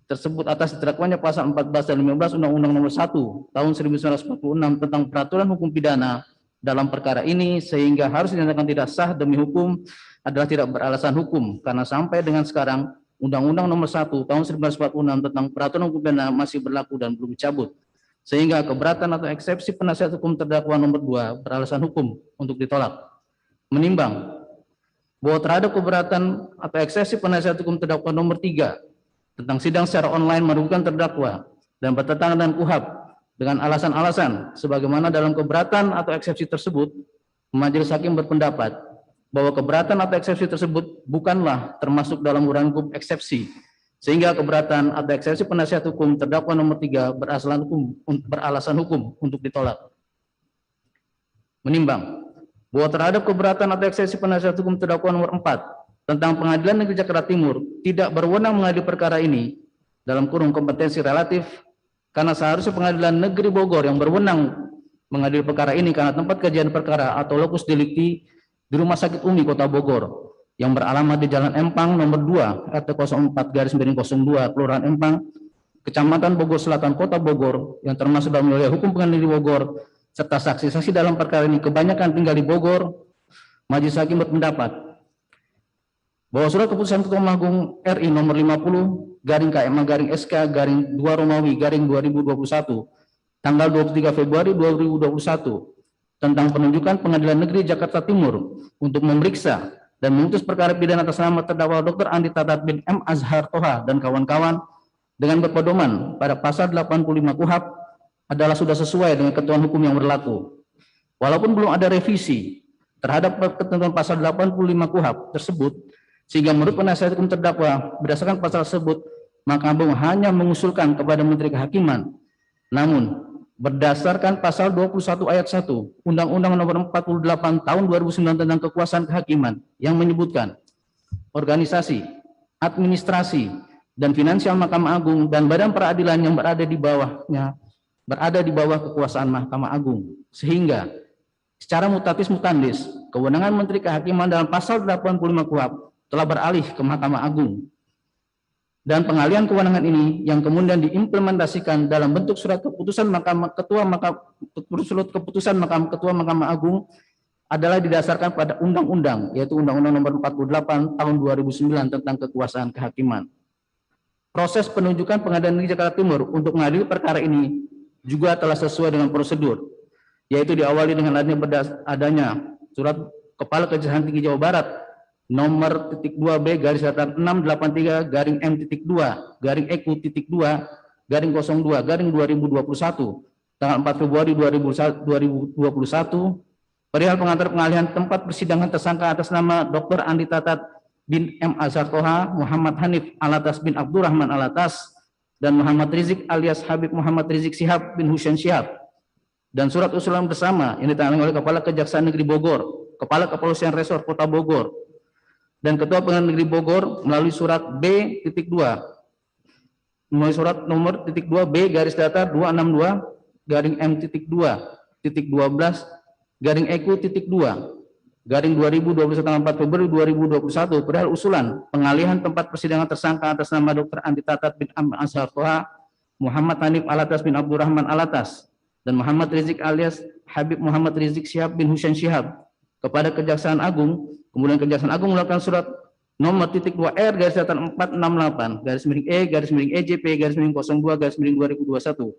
tersebut atas terdakwanya pasal 14 dan 15 Undang-Undang nomor 1 tahun 1946 tentang peraturan hukum pidana dalam perkara ini, sehingga harus dinyatakan tidak sah demi hukum, adalah tidak beralasan hukum, karena sampai dengan sekarang Undang-Undang nomor 1 tahun 1946 tentang peraturan hukum pidana masih berlaku dan belum dicabut, sehingga keberatan atau eksepsi penasihat hukum terdakwa nomor 2 beralasan hukum untuk ditolak. Menimbang bahwa terhadap keberatan atau eksepsi penasihat hukum terdakwa nomor 3 tentang sidang secara online merugikan terdakwa dan bertentangan dengan KUHP, dengan alasan-alasan sebagaimana dalam keberatan atau eksepsi tersebut, majelis hakim berpendapat bahwa keberatan atau eksepsi tersebut bukanlah termasuk dalam uraian hukum eksepsi, sehingga keberatan atau eksepsi penasihat hukum terdakwa nomor 3 beralasan hukum untuk ditolak. Menimbang bahwa terhadap keberatan atau eksepsi penasihat hukum terdakwa nomor 4 tentang Pengadilan Negeri Jakarta Timur tidak berwenang mengadili perkara ini dalam kurung kompetensi relatif, karena seharusnya Pengadilan Negeri Bogor yang berwenang mengadili perkara ini karena tempat kejadian perkara atau lokus delikti di Rumah Sakit Umi Kota Bogor yang beralamat di Jalan Empang nomor 2 RT 04/02 Kelurahan Empang, Kecamatan Bogor Selatan Kota Bogor yang termasuk dalam wilayah hukum Pengadilan Negeri Bogor, serta saksi-saksi dalam perkara ini kebanyakan tinggal di Bogor. Majelis hakim berpendapat bahwa surat keputusan Ketua Mahkamah Agung RI nomor 50/KMA/SK/2 Romawi/2021 tanggal 23 Februari 2021 tentang penunjukan Pengadilan Negeri Jakarta Timur untuk memeriksa dan memutus perkara pidana atas nama terdakwa Dr. Andi Tatat bin M. Azhar Toha dan kawan-kawan dengan berpedoman pada pasal 85 KUHP adalah sudah sesuai dengan ketentuan hukum yang berlaku. Walaupun belum ada revisi terhadap ketentuan pasal 85 KUHP tersebut, sehingga menurut penasihat hukum terdakwa berdasarkan pasal tersebut, Mahkamah Agung hanya mengusulkan kepada Menteri Kehakiman. Namun, berdasarkan pasal 21 ayat 1 Undang-Undang Nomor 48 Tahun 2009 tentang Kekuasaan Kehakiman yang menyebutkan organisasi, administrasi, dan finansial Mahkamah Agung dan badan peradilan yang berada di bawahnya berada di bawah kekuasaan Mahkamah Agung, sehingga secara mutatis mutandis kewenangan Menteri Kehakiman dalam pasal 85 KUHP telah beralih ke Mahkamah Agung. Dan pengalihan kewenangan ini yang kemudian diimplementasikan dalam bentuk surat keputusan Ketua Mahkamah Agung adalah didasarkan pada undang-undang, yaitu Undang-Undang Nomor 48 Tahun 2009 tentang Kekuasaan Kehakiman. Proses penunjukan Pengadilan Negeri Jakarta Timur untuk mengadili perkara ini juga telah sesuai dengan prosedur, yaitu diawali dengan adanya surat Kepala Kejaksaan Tinggi Jawa Barat nomor .2B/683-M.2/EQ.2/02/2021 tanggal 4 Februari 2021 perihal pengantar pengalihan tempat persidangan tersangka atas nama Dr. Andi Tatat bin M. Azhar Toha, Muhammad Hanif Alatas bin Abdurrahman Alatas, dan Muhammad Rizik alias Habib Muhammad Rizik Syihab bin Husain Syihab, dan surat usulan bersama yang ditangani oleh Kepala Kejaksaan Negeri Bogor, Kepala Kepolisian Resor Kota Bogor, dan Ketua Pengadilan Negeri Bogor melalui surat B.2 nomor B/M.2-B/M.2/EQ.2/2021 tanggal 4 Februari 2021 perihal usulan pengalihan tempat persidangan tersangka atas nama Dr. Andi Tatat bin Azhar Toha, Muhammad Hanif Alatas bin Abdurrahman Alatas, dan Muhammad Rizik alias Habib Muhammad Rizik Syihab bin Husain Syihab kepada Kejaksaan Agung. Kemudian Kejaksaan Agung melakukan surat nomor .2R-468-E-EJP-EJP-02-2021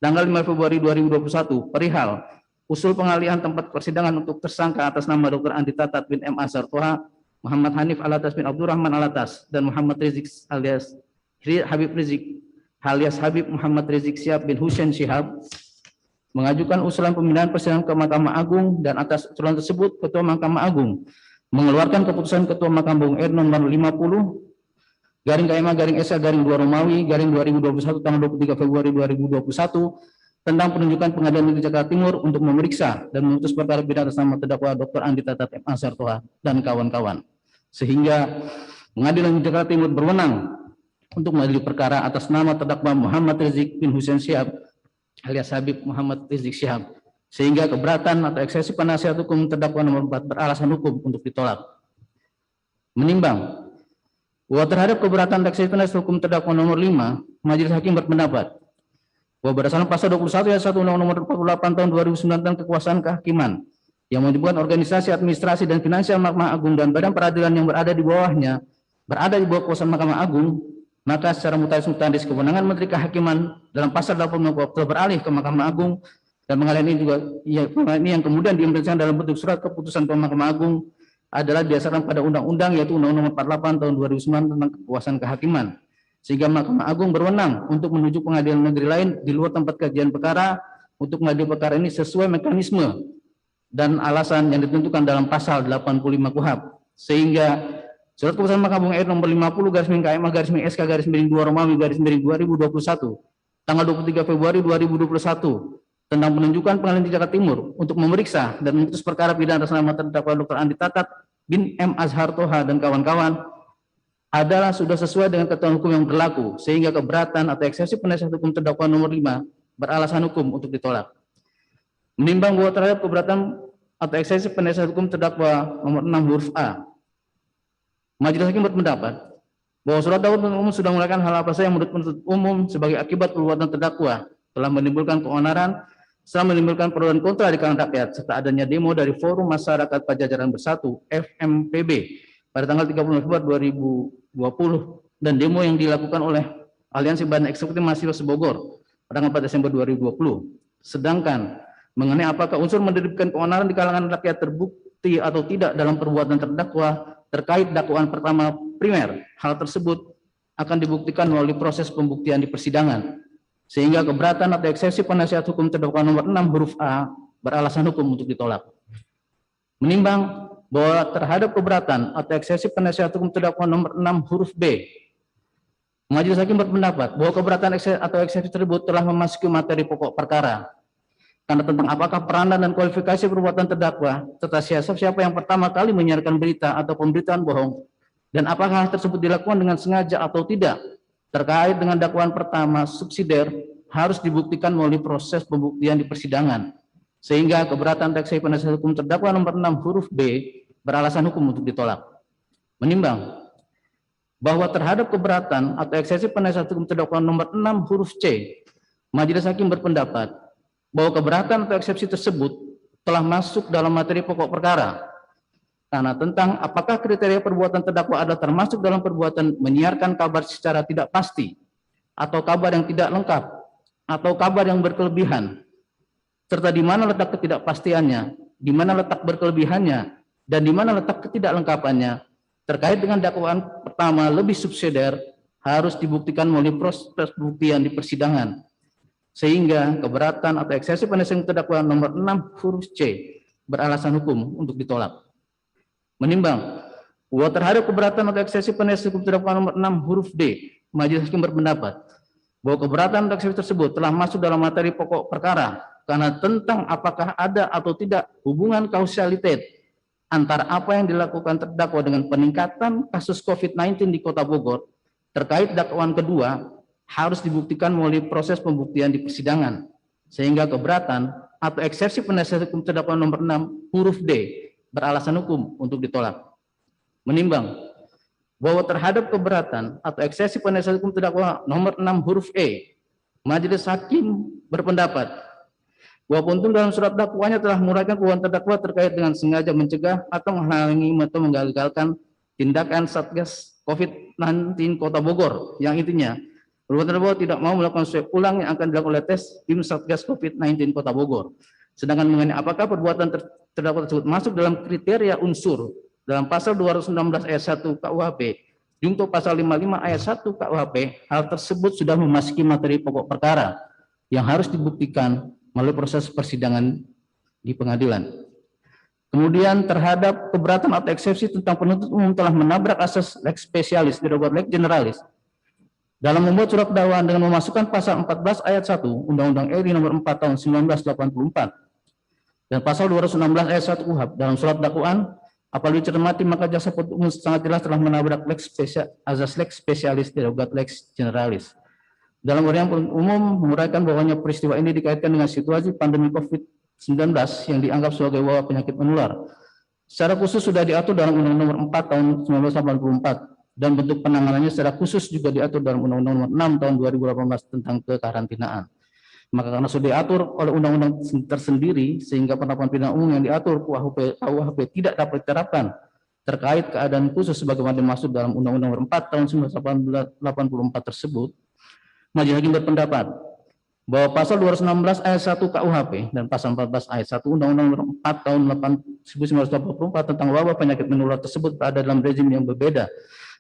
tanggal 5 Februari 2021 perihal usul pengalihan tempat persidangan untuk tersangka atas nama Dr. Andi Tatat bin M. Azhar Toha, Muhammad Hanif Alatas bin Abdurrahman Alatas, dan Muhammad Rizik alias Habib Rizik alias Habib Muhammad Rizik Syihab bin Husain Syihab mengajukan usulan pemindahan persidangan ke Mahkamah Agung, dan atas usulan tersebut Ketua Mahkamah Agung mengeluarkan keputusan Ketua Mahkamah Agung R nomor 50/KMA/SK/2 Romawi/2021 tanggal 23 Februari 2021 tentang penunjukan Pengadilan Negeri Jakarta Timur untuk memeriksa dan memutus perkara pidana atas nama terdakwa Dr. Andi Tatat M. Azhar Toha dan kawan-kawan, sehingga Pengadilan Negeri Jakarta Timur berwenang untuk mengadili perkara atas nama terdakwa Muhammad Rizik bin Husain Syihab alias Habib Muhammad Rizik Syihab, sehingga keberatan atau eksepsi penasihat hukum terdakwa nomor 4 beralasan hukum untuk ditolak. Menimbang bahwa terhadap keberatan dan eksepsi penasihat hukum terdakwa nomor 5, majelis hakim berpendapat bahwa berdasarkan pasal 21 ayat 1 Undang-Undang Nomor 48 Tahun 2009 tentang Kekuasaan Kehakiman yang menyebutkan organisasi, administrasi, dan finansial Mahkamah Agung dan badan peradilan yang berada di bawahnya berada di bawah kekuasaan Mahkamah Agung, maka secara mutatis mutandis kewenangan Menteri Kehakiman dalam pasal 85 telah beralih ke Mahkamah Agung, dan pengalihan ini juga ini yang kemudian diimplementasikan dalam bentuk surat keputusan ke Mahkamah Agung adalah didasarkan pada undang-undang, yaitu Undang-Undang Nomor 48 Tahun 2009 tentang Kekuasaan Kehakiman, sehingga Mahkamah Agung berwenang untuk menunjuk pengadilan negeri lain di luar tempat kajian perkara untuk mengadili perkara ini sesuai mekanisme dan alasan yang ditentukan dalam pasal 85 KUHP, sehingga Surat Keputusan Mahkamah Agung RI nomor 50/KMA/SK/2 Romawi /2021 tanggal 23 Februari 2021 tentang penunjukan Pengadilan Tinggi Jakarta Timur untuk memeriksa dan memutus perkara pidana atas nama terdakwa Dr. Andi Tatat bin M. Azhar Toha dan kawan-kawan adalah sudah sesuai dengan ketentuan hukum yang berlaku, sehingga keberatan atau eksepsi penasihat hukum terdakwa nomor 5 beralasan hukum untuk ditolak. Menimbang bahwa terhadap keberatan atau eksepsi penasihat hukum terdakwa nomor 6 huruf A, Majelis Hakim berpendapat bahwa surat dakwaan penuntut umum sudah menguraikan hal apa saja yang menurut penuntut umum sebagai akibat perbuatan terdakwa telah menimbulkan keonaran, serta menimbulkan pro dan kontra di kalangan rakyat, serta adanya demo dari Forum Masyarakat Pajajaran Bersatu (FMPB) pada tanggal 30 Februari 2020 dan demo yang dilakukan oleh Aliansi Badan Eksekutif Mahasiswa Sebogor pada tanggal 4 Desember 2020. Sedangkan mengenai apakah unsur mendedikkan keonaran di kalangan rakyat terbukti atau tidak dalam perbuatan terdakwa terkait dakwaan pertama primer, hal tersebut akan dibuktikan melalui proses pembuktian di persidangan, sehingga keberatan atau eksepsi penasihat hukum terdakwa nomor 6 huruf A beralasan hukum untuk ditolak. Menimbang bahwa terhadap keberatan atau eksepsi penasihat hukum terdakwa nomor 6 huruf B, Majelis Hakim berpendapat bahwa keberatan atau eksepsi tersebut telah memasuki materi pokok perkara, karena tentang apakah peranan dan kualifikasi perbuatan terdakwa, serta siapa yang pertama kali menyiarkan berita atau pemberitaan bohong, dan apakah hal tersebut dilakukan dengan sengaja atau tidak, terkait dengan dakwaan pertama subsidiar harus dibuktikan melalui proses pembuktian di persidangan, sehingga keberatan eksepsi penasihat hukum terdakwa nomor 6 huruf B beralasan hukum untuk ditolak. Menimbang bahwa terhadap keberatan atau eksepsi penasihat hukum terdakwa nomor 6 huruf C, Majelis Hakim berpendapat bahwa keberatan atau eksepsi tersebut telah masuk dalam materi pokok perkara, karena tentang apakah kriteria perbuatan terdakwa adalah termasuk dalam perbuatan menyiarkan kabar secara tidak pasti, atau kabar yang tidak lengkap, atau kabar yang berkelebihan, serta di mana letak ketidakpastiannya, di mana letak berkelebihannya, dan di mana letak ketidaklengkapannya terkait dengan dakwaan pertama lebih subsidiar harus dibuktikan melalui proses pembuktian di persidangan, sehingga keberatan atau eksepsi penasihat terdakwa nomor 6 huruf C beralasan hukum untuk ditolak. Menimbang bahwa terhadap keberatan atau eksepsi penasihat hukum terdakwa nomor 6 huruf D, Majelis Hakim berpendapat bahwa keberatan atau eksepsi tersebut telah masuk dalam materi pokok perkara, karena tentang apakah ada atau tidak hubungan kausalitas antara apa yang dilakukan terdakwa dengan peningkatan kasus COVID-19 di Kota Bogor terkait dakwaan kedua harus dibuktikan melalui proses pembuktian di persidangan, sehingga keberatan atau eksepsi penasihat hukum terdakwa nomor 6 huruf D beralasan hukum untuk ditolak. Menimbang bahwa terhadap keberatan atau eksepsi penasihat hukum terdakwa nomor 6 huruf E, Majelis Hakim berpendapat bahwa penuntut dalam surat dakwaannya telah menguraikan perbuatan terdakwa terkait dengan sengaja mencegah atau menghalangi atau menggagalkan tindakan Satgas COVID-19 Kota Bogor, yang intinya perbuatan terdakwa tidak mau melakukan swab ulang yang akan dilakukan oleh tes tim Satgas COVID-19 Kota Bogor. Sedangkan mengenai apakah perbuatan terdakwa tersebut masuk dalam kriteria unsur dalam pasal 216 ayat 1 KUHP junto pasal 55 ayat 1 KUHP, hal tersebut sudah memasuki materi pokok perkara yang harus dibuktikan melalui proses persidangan di pengadilan. Kemudian terhadap keberatan atau eksepsi tentang penuntut umum telah menabrak asas lex specialis dirogat lex generalis dalam membuat surat dakwaan dengan memasukkan pasal 14 ayat 1 Undang-Undang RI nomor 4 tahun 1984 dan pasal 216 ayat 1 KUHP dalam surat dakwaan. Apabila dicermati maka jaksa penuntut umum sangat jelas telah menabrak azas lex specialis derogat lex generalis. Dalam uraian penuntut umum menguraikan bahwanya peristiwa ini dikaitkan dengan situasi pandemi COVID-19 yang dianggap sebagai wabah penyakit menular. Secara khusus sudah diatur dalam Undang-Undang Nomor 4 Tahun 1984 dan bentuk penanganannya secara khusus juga diatur dalam Undang-Undang Nomor 6 Tahun 2018 tentang kekarantinaan. Maka karena sudah diatur oleh undang-undang tersendiri sehingga penerapan pidana umum yang diatur KUHP tidak dapat diterapkan terkait keadaan khusus sebagaimana dimaksud dalam Undang-Undang Nomor 4 Tahun 1984 tersebut. Majelis Hakim berpendapat bahwa pasal 216 ayat 1 KUHP dan pasal 14 ayat 1 Undang-Undang Nomor 4 Tahun 1984 tentang wabah penyakit menular tersebut berada dalam rezim yang berbeda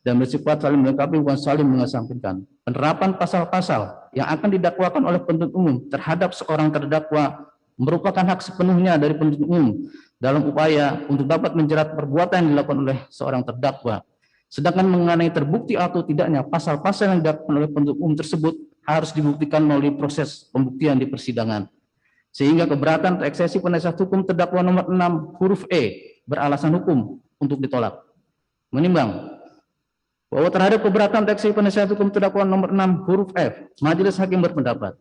dan bersifat saling melengkapi bukan saling mengesampingkan. Penerapan pasal-pasal yang akan didakwakan oleh penuntut umum terhadap seorang terdakwa merupakan hak sepenuhnya dari penuntut umum dalam upaya untuk dapat menjerat perbuatan yang dilakukan oleh seorang terdakwa. Sedangkan mengenai terbukti atau tidaknya pasal-pasal yang didakwakan oleh penuntut umum tersebut harus dibuktikan melalui proses pembuktian di persidangan. Sehingga keberatan atau eksepsi penasihat hukum terdakwa nomor 6 huruf E beralasan hukum untuk ditolak. Menimbang bahwa terhadap keberatan atau eksepsi penasihat hukum terdakwa nomor 6 huruf F, majelis hakim berpendapat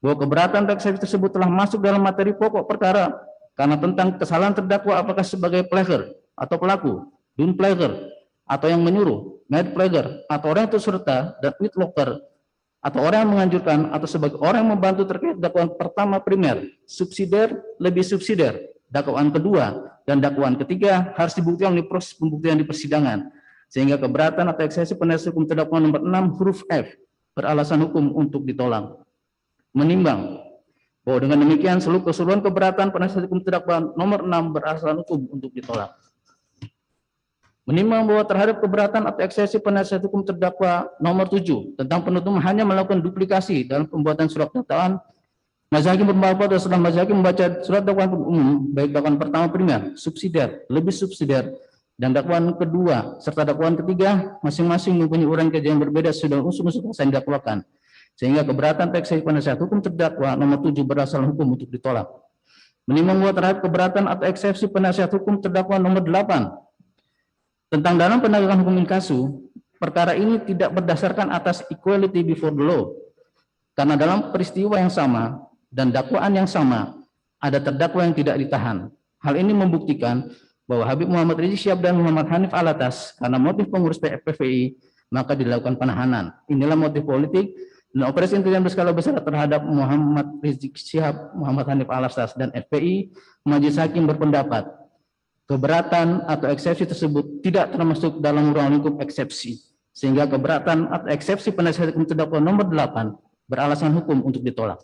bahwa keberatan atau eksepsi tersebut telah masuk dalam materi pokok perkara karena tentang kesalahan terdakwa apakah sebagai pleaser atau pelaku, dun pleaser atau yang menyuruh, made pleaser atau orang yang serta dan witlocker atau orang yang menganjurkan atau sebagai orang yang membantu terkait dakwaan pertama primer, subsidiar, lebih subsidiar, dakwaan kedua dan dakwaan ketiga harus dibuktikan oleh proses pembuktian di persidangan. Sehingga keberatan atau eksepsi penasihat hukum terdakwa nomor 6 huruf F beralasan hukum untuk ditolak. Menimbang bahwa dengan demikian seluruh keseluruhan keberatan penasihat hukum terdakwa nomor 6 beralasan hukum untuk ditolak. Menimbang bahwa terhadap keberatan atau eksepsi penasihat hukum terdakwa nomor 7 tentang penuntut umum hanya melakukan duplikasi dalam pembuatan surat dakwaan, majelis hakim berpendapat setelah majelis hakim membaca surat dakwaan umum baik dakwaan pertama primer, subsidiar, lebih subsidiar, dan dakwaan kedua serta dakwaan ketiga masing-masing mempunyai uraian kerja yang berbeda sudah unsur-unsur yang didakwakan. Sehingga keberatan atau eksepsi penasihat hukum terdakwa nomor 7 beralasan hukum untuk ditolak. Menimbang bahwa terhadap keberatan atau eksepsi penasihat hukum terdakwa nomor 8 tentang dalam penegakan hukum inkasu, perkara ini tidak berdasarkan atas equality before the law. Karena dalam peristiwa yang sama dan dakwaan yang sama, ada terdakwa yang tidak ditahan. Hal ini membuktikan bahwa Habib Muhammad Rizik Syihab dan Muhammad Hanif Alatas karena motif pengurus PFPI, maka dilakukan penahanan. Inilah motif politik dan operasi intelijen berskala besar terhadap Muhammad Rizik Syihab, Muhammad Hanif Alatas, dan FPI. Majelis hakim berpendapat keberatan atau eksepsi tersebut tidak termasuk dalam ruang lingkup eksepsi, sehingga keberatan atau eksepsi penasihat hukum terdakwa nomor 8 beralasan hukum untuk ditolak.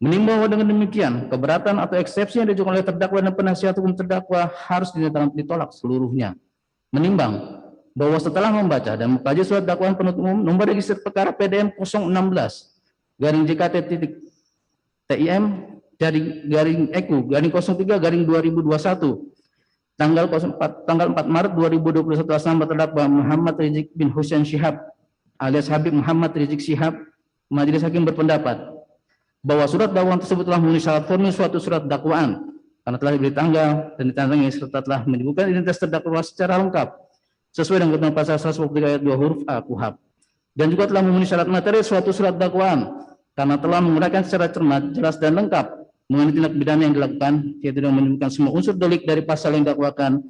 Menimbang bahwa dengan demikian keberatan atau eksepsi yang diajukan oleh terdakwa dan penasihat hukum terdakwa harus dinyatakan ditolak seluruhnya. Menimbang bahwa setelah membaca dan mengkaji surat dakwaan penuntut umum nomor register perkara PDM 016 garing JKT TIM garing EKU garing 03 garing 2021 tanggal 4 Maret 2021 atas nama terdakwa Muhammad Rizik bin Hussein Syihab alias Habib Muhammad Rizik Syihab, majelis hakim berpendapat bahwa surat dakwaan tersebut telah memenuhi syarat formil suatu surat dakwaan karena telah diberi tanggal dan ditandatangani serta telah menyebutkan identitas terdakwa secara lengkap sesuai dengan ketentuan pasal 123 ayat 2 huruf A KUHP, dan juga telah memenuhi syarat materi suatu surat dakwaan karena telah menguraikan secara cermat, jelas dan lengkap mengenai tindak pidana yang dilakukan, yaitu dengan menyebutkan semua unsur delik dari pasal yang didakwakan,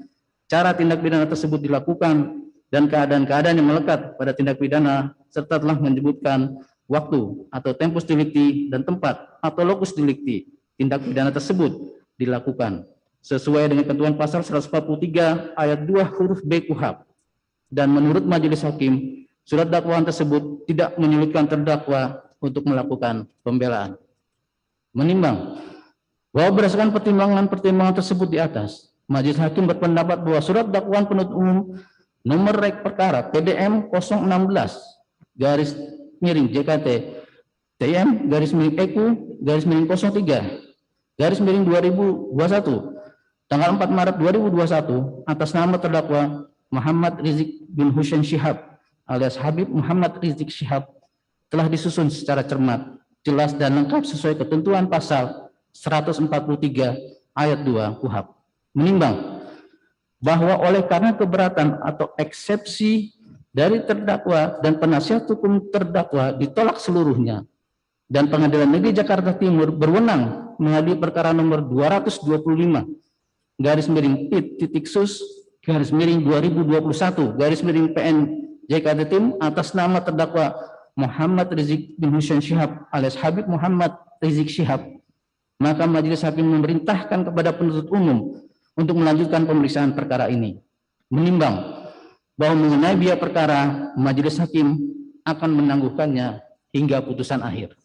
cara tindak pidana tersebut dilakukan, dan keadaan-keadaan yang melekat pada tindak pidana, serta telah menyebutkan waktu atau tempus delicti dan tempat atau locus delicti tindak pidana tersebut dilakukan sesuai dengan ketentuan pasal 143 ayat 2 huruf B KUHP. Dan menurut majelis hakim, surat dakwaan tersebut tidak menyulitkan terdakwa untuk melakukan pembelaan. Menimbang bahwa berdasarkan pertimbangan tersebut di atas, majelis hakim berpendapat bahwa surat dakwaan penuntut umum nomor rek perkara PDM 016 garis miring JKT TIM garis miring EKU garis miring 03 garis miring 2021 tanggal 4 Maret 2021 atas nama terdakwa Muhammad Rizik bin Hussein Syihab alias Habib Muhammad Rizik Syihab telah disusun secara cermat, jelas dan lengkap sesuai ketentuan pasal 143 ayat 2 KUHP. Menimbang bahwa oleh karena keberatan atau eksepsi dari terdakwa dan penasihat hukum terdakwa ditolak seluruhnya, dan Pengadilan Negeri Jakarta Timur berwenang mengadili perkara nomor 225 garis miring PIT.SUS garis miring 2021 garis miring PN JKT Tim atas nama terdakwa Muhammad Rizik bin Hussein Syihab alias Habib Muhammad Rizik Syihab, maka majelis hakim memerintahkan kepada penuntut umum untuk melanjutkan pemeriksaan perkara ini. Menimbang bahwa mengenai biaya perkara, majelis hakim akan menangguhkannya hingga putusan akhir.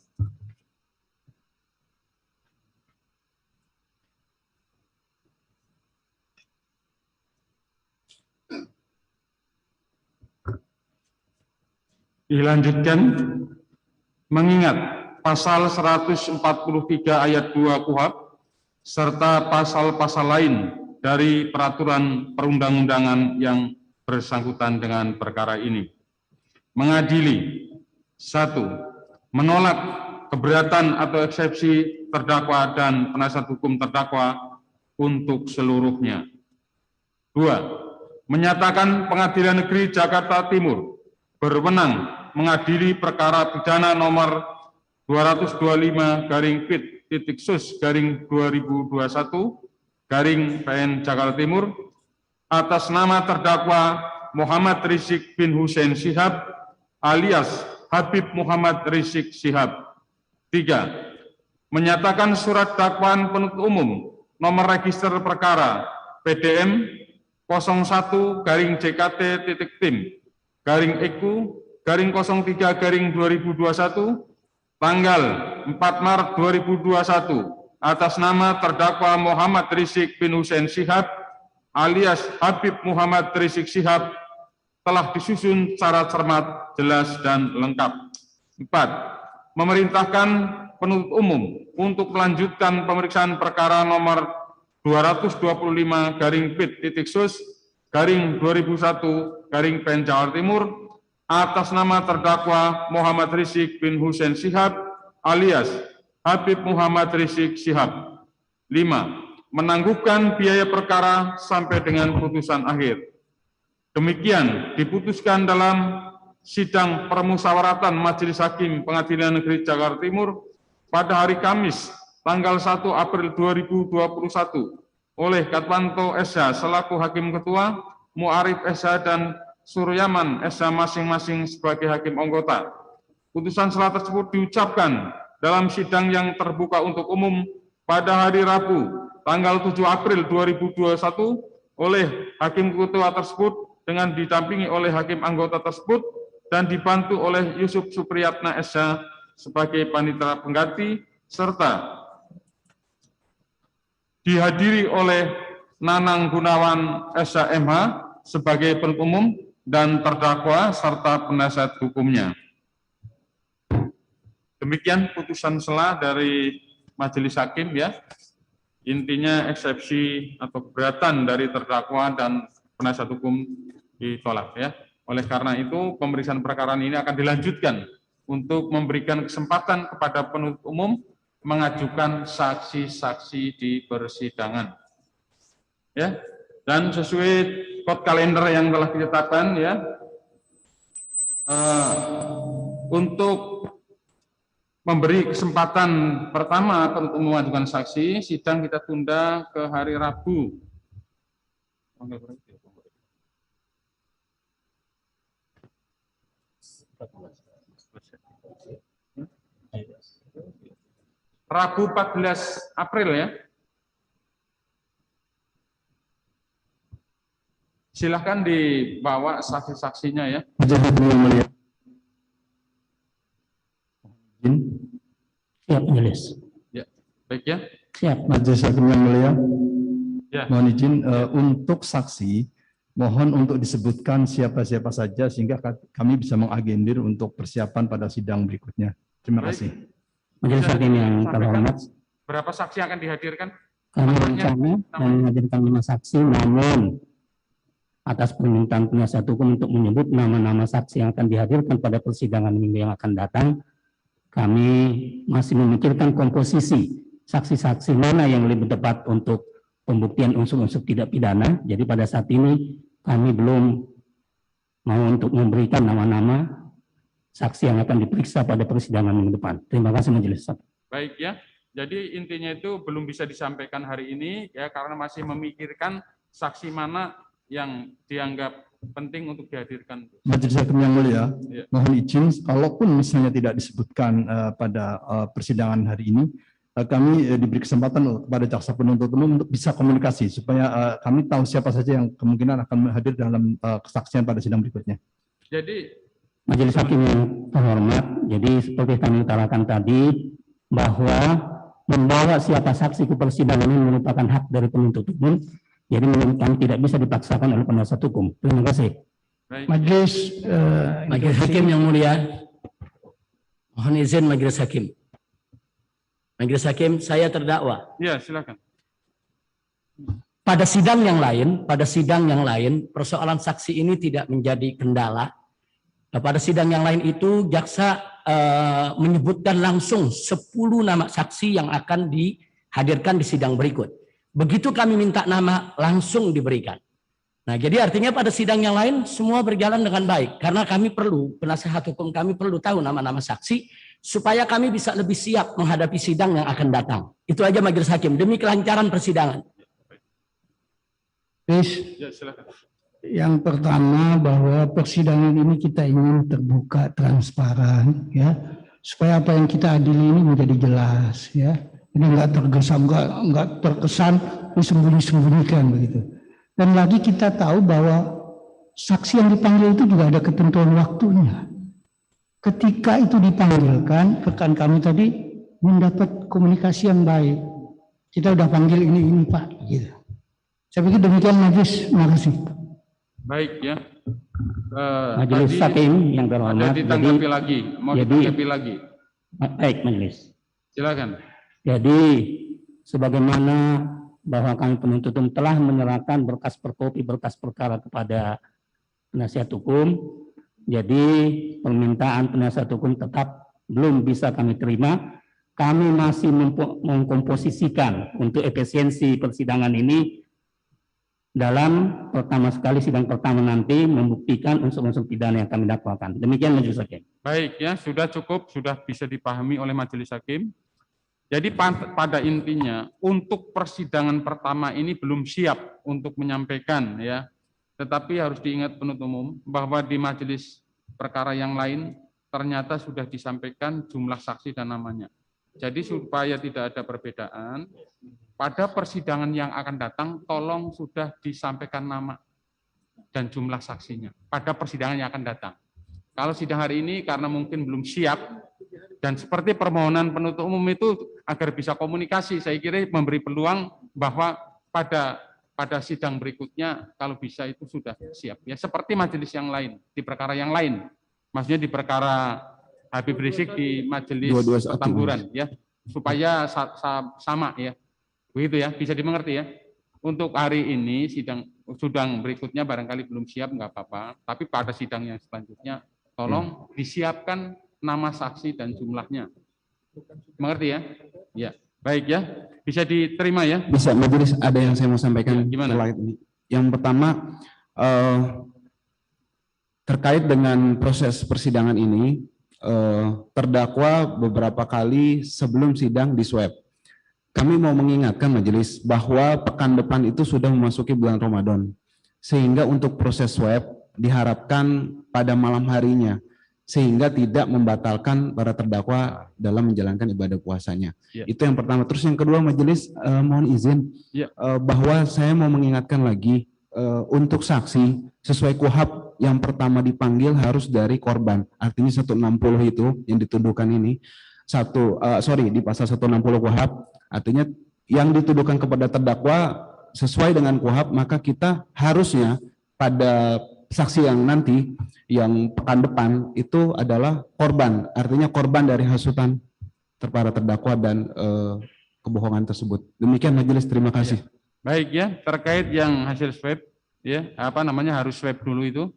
Dilanjutkan, mengingat pasal 143 ayat 2 KUHP serta pasal-pasal lain dari peraturan perundang-undangan yang bersangkutan dengan perkara ini. Mengadili, 1. Menolak keberatan atau eksepsi terdakwa dan penasihat hukum terdakwa untuk seluruhnya. 2. Menyatakan Pengadilan Negeri Jakarta Timur berwenang mengadili perkara pidana nomor 225-Pit-Sus-2021 Jakarta Timur atas nama terdakwa Muhammad Rizik bin Hussein Shihab alias Habib Muhammad Rizik Shihab. 3. Menyatakan surat dakwaan penuntut umum nomor register perkara PDM 01-Tim-EQ-03-2021 tanggal 4 Maret 2021 atas nama terdakwa Muhammad Rizik bin Hussein Shihab alias Habib Muhammad Rizik Shihab telah disusun secara cermat, jelas, dan lengkap. 4. Memerintahkan penuntut umum untuk melanjutkan pemeriksaan perkara nomor 225-Pit-Sus-2001 Jakarta Timur atas nama terdakwa Muhammad Rizik bin Hussein Shihab alias Habib Muhammad Rizik Shihab. 5. Menangguhkan biaya perkara sampai dengan putusan akhir. Demikian diputuskan dalam sidang permusyawaratan Majelis Hakim Pengadilan Negeri Jakarta Timur pada hari Kamis tanggal 1 April 2021 oleh Katwanto SH selaku Hakim Ketua, Mu'arif SH dan Suryaman SH masing-masing sebagai Hakim Anggota. Putusan selah tersebut diucapkan dalam sidang yang terbuka untuk umum pada hari Rabu tanggal 7 April 2021 oleh Hakim Ketua tersebut dengan didampingi oleh Hakim Anggota tersebut dan dibantu oleh Yusuf Supriyatna SH sebagai panitera pengganti serta dihadiri oleh Nanang Gunawan SH.MH sebagai penuntut umum dan terdakwa serta penasihat hukumnya. Demikian putusan selah dari Majelis Hakim ya. Intinya eksepsi atau keberatan dari terdakwa dan penasihat hukum ditolak ya. Oleh karena itu pemeriksaan perkara ini akan dilanjutkan untuk memberikan kesempatan kepada penuntut umum mengajukan saksi-saksi di persidangan. Ya. Dan sesuai kode kalender yang telah ditetapkan ya, untuk memberi kesempatan pertama penuntut umum mengajukan saksi, sidang kita tunda ke hari Rabu. Rabu 14 April ya. Silahkan dibawa saksi-saksinya ya. Siap, Majelis. Ya, baik ya. Siap. Majelis Hakim yang mulia, Ya. mohon izin untuk saksi, mohon untuk disebutkan siapa-siapa saja sehingga kami bisa mengagendir untuk persiapan pada sidang berikutnya. Terima Baik. kasih. Majelis Hakim yang terhormat, Berapa saksi yang akan dihadirkan? kami rencana menghadirkan 5 saksi, namun atas permintaan penasihat hukum untuk menyebut nama-nama saksi yang akan dihadirkan pada persidangan minggu yang akan datang, kami masih memikirkan komposisi saksi-saksi mana yang lebih tepat untuk pembuktian unsur-unsur tidak pidana. Jadi pada saat ini kami belum mau untuk memberikan nama-nama saksi yang akan diperiksa pada persidangan minggu depan. Terima kasih Majelis. Baik ya. Jadi intinya itu belum bisa disampaikan hari ini ya karena masih memikirkan saksi mana yang dianggap penting untuk dihadirkan. Majelis Hakim yang mulia, Ya. mohon izin, kalaupun misalnya tidak disebutkan pada persidangan hari ini, kami diberi kesempatan kepada jaksa penuntut umum untuk bisa komunikasi supaya kami tahu siapa saja yang kemungkinan akan hadir dalam kesaksian pada sidang berikutnya. Jadi Majelis Hakim yang terhormat, jadi seperti kami utarakan tadi bahwa membawa siapa saksi ke persidangan ini merupakan hak dari penuntut umum, jadi menurut kami tidak bisa dipaksakan oleh penasihat hukum. Terima kasih. Baik. Majelis Hakim yang mulia, mohon izin Majelis Hakim. Majelis Hakim, saya terdakwa. Ya, silakan. Pada sidang yang lain, persoalan saksi ini tidak menjadi kendala. Pada sidang yang lain itu, jaksa menyebutkan langsung 10 nama saksi yang akan dihadirkan di sidang berikut. Begitu kami minta nama, langsung diberikan. Nah, jadi artinya pada sidang yang lain semua berjalan dengan baik. Karena kami perlu, penasehat hukum kami perlu tahu nama-nama saksi, supaya kami bisa lebih siap menghadapi sidang yang akan datang. Itu aja Majelis Hakim, demi kelancaran persidangan. Ya, silakan. Yang pertama bahwa persidangan ini kita ingin terbuka, transparan, ya, supaya apa yang kita adili ini menjadi jelas, ya. Ini nggak terkesan disembunyi-sembunyikan begitu. Dan lagi kita tahu bahwa saksi yang dipanggil itu juga ada ketentuan waktunya. Ketika itu dipanggilkan, rekan kami tadi mendapat komunikasi yang baik. Kita udah panggil ini Pak, gitu. Saya pikir demikian Majelis, terima kasih. Baik ya. Majelis Hakim yang terhormat. Ada ditanggapi lagi, mau ditanggapi lagi. Baik, Majelis. Silakan. Jadi sebagaimana bahwa kami penuntut umum telah menyerahkan berkas perkopi berkas perkara kepada penasihat hukum, jadi permintaan penasihat hukum tetap belum bisa kami terima. Kami masih mengkomposisikan untuk efisiensi persidangan ini dalam pertama sekali sidang pertama nanti membuktikan unsur-unsur pidana yang kami dakwakan. Demikian Majelis Hakim. Baik ya, sudah cukup, sudah bisa dipahami oleh Majelis Hakim. Jadi pada intinya untuk persidangan pertama ini belum siap untuk menyampaikan ya. Tetapi harus diingat penuntut umum bahwa di majelis perkara yang lain ternyata sudah disampaikan jumlah saksi dan namanya. Jadi supaya tidak ada perbedaan, pada persidangan yang akan datang tolong sudah disampaikan nama dan jumlah saksinya pada persidangan yang akan datang. Kalau sidang hari ini karena mungkin belum siap, dan seperti permohonan penuntut umum itu agar bisa komunikasi, saya kira memberi peluang bahwa pada sidang berikutnya kalau bisa itu sudah siap. Ya seperti majelis yang lain, di perkara yang lain. Maksudnya di perkara Habib Rizik di majelis Petamburan ya, supaya sama ya. Begitu ya, bisa dimengerti ya. Untuk hari ini sidang berikutnya barangkali belum siap nggak apa-apa, tapi pada sidang yang selanjutnya tolong disiapkan nama saksi dan jumlahnya. Mengerti ya? Ya, baik ya. Bisa diterima ya? Bisa, Majelis, ada yang saya mau sampaikan. Ya, gimana? Yang pertama, terkait dengan proses persidangan ini, terdakwa beberapa kali sebelum sidang diswab. Kami mau mengingatkan Majelis bahwa pekan depan itu sudah memasuki bulan Ramadan, sehingga untuk proses swab diharapkan pada malam harinya, sehingga tidak membatalkan para terdakwa dalam menjalankan ibadah puasanya. Ya. Itu yang pertama. Terus yang kedua, Majelis mohon izin bahwa saya mau mengingatkan lagi untuk saksi sesuai KUHAP yang pertama dipanggil harus dari korban. Artinya 160 itu yang dituduhkan ini di pasal 160 KUHAP, artinya yang dituduhkan kepada terdakwa sesuai dengan KUHAP, maka kita harusnya pada saksi yang nanti yang pekan depan itu adalah korban, artinya korban dari hasutan para terdakwa dan kebohongan tersebut. Demikian Majelis, terima kasih. Ya. Baik ya, terkait yang hasil swab ya, harus swab dulu itu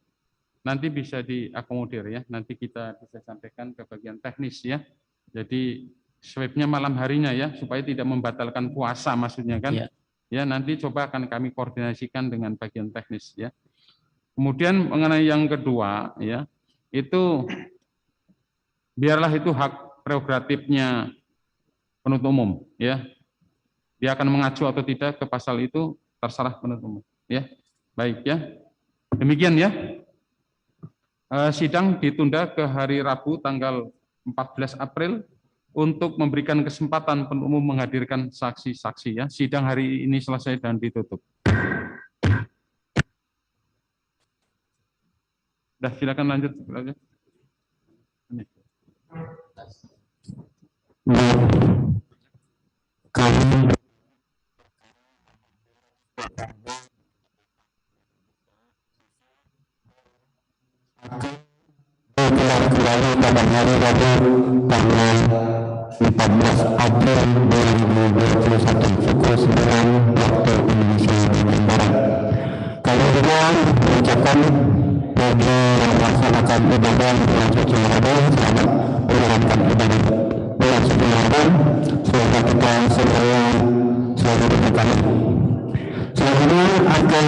nanti bisa diakomodir ya, nanti kita bisa sampaikan ke bagian teknis ya. Jadi swabnya malam harinya ya, supaya tidak membatalkan puasa maksudnya kan. Ya, nanti coba akan kami koordinasikan dengan bagian teknis ya. Kemudian mengenai yang kedua ya, itu biarlah itu hak prerogatifnya penuntut umum ya. Dia akan mengacu atau tidak ke pasal itu terserah penuntut umum ya. Baik ya. Demikian ya. Sidang ditunda ke hari Rabu tanggal 14 April untuk memberikan kesempatan penuntut umum menghadirkan saksi-saksi ya. Sidang hari ini selesai dan ditutup. Dah, silakan lanjut. lalu pada hari Rabu tanggal 14 April 2021 pukul 9 waktu Indonesia bagian Barat. Kami juga mengucapkan bagi yang melaksanakan ibadah bulan suci Ramadan selamat menjalankan ibadah bulan suci Ramadan. Semoga kita semua selalu berkah. Selanjutnya akan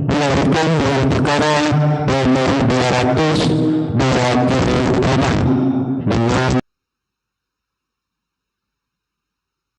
menyampaikan dengan perkara nomor 200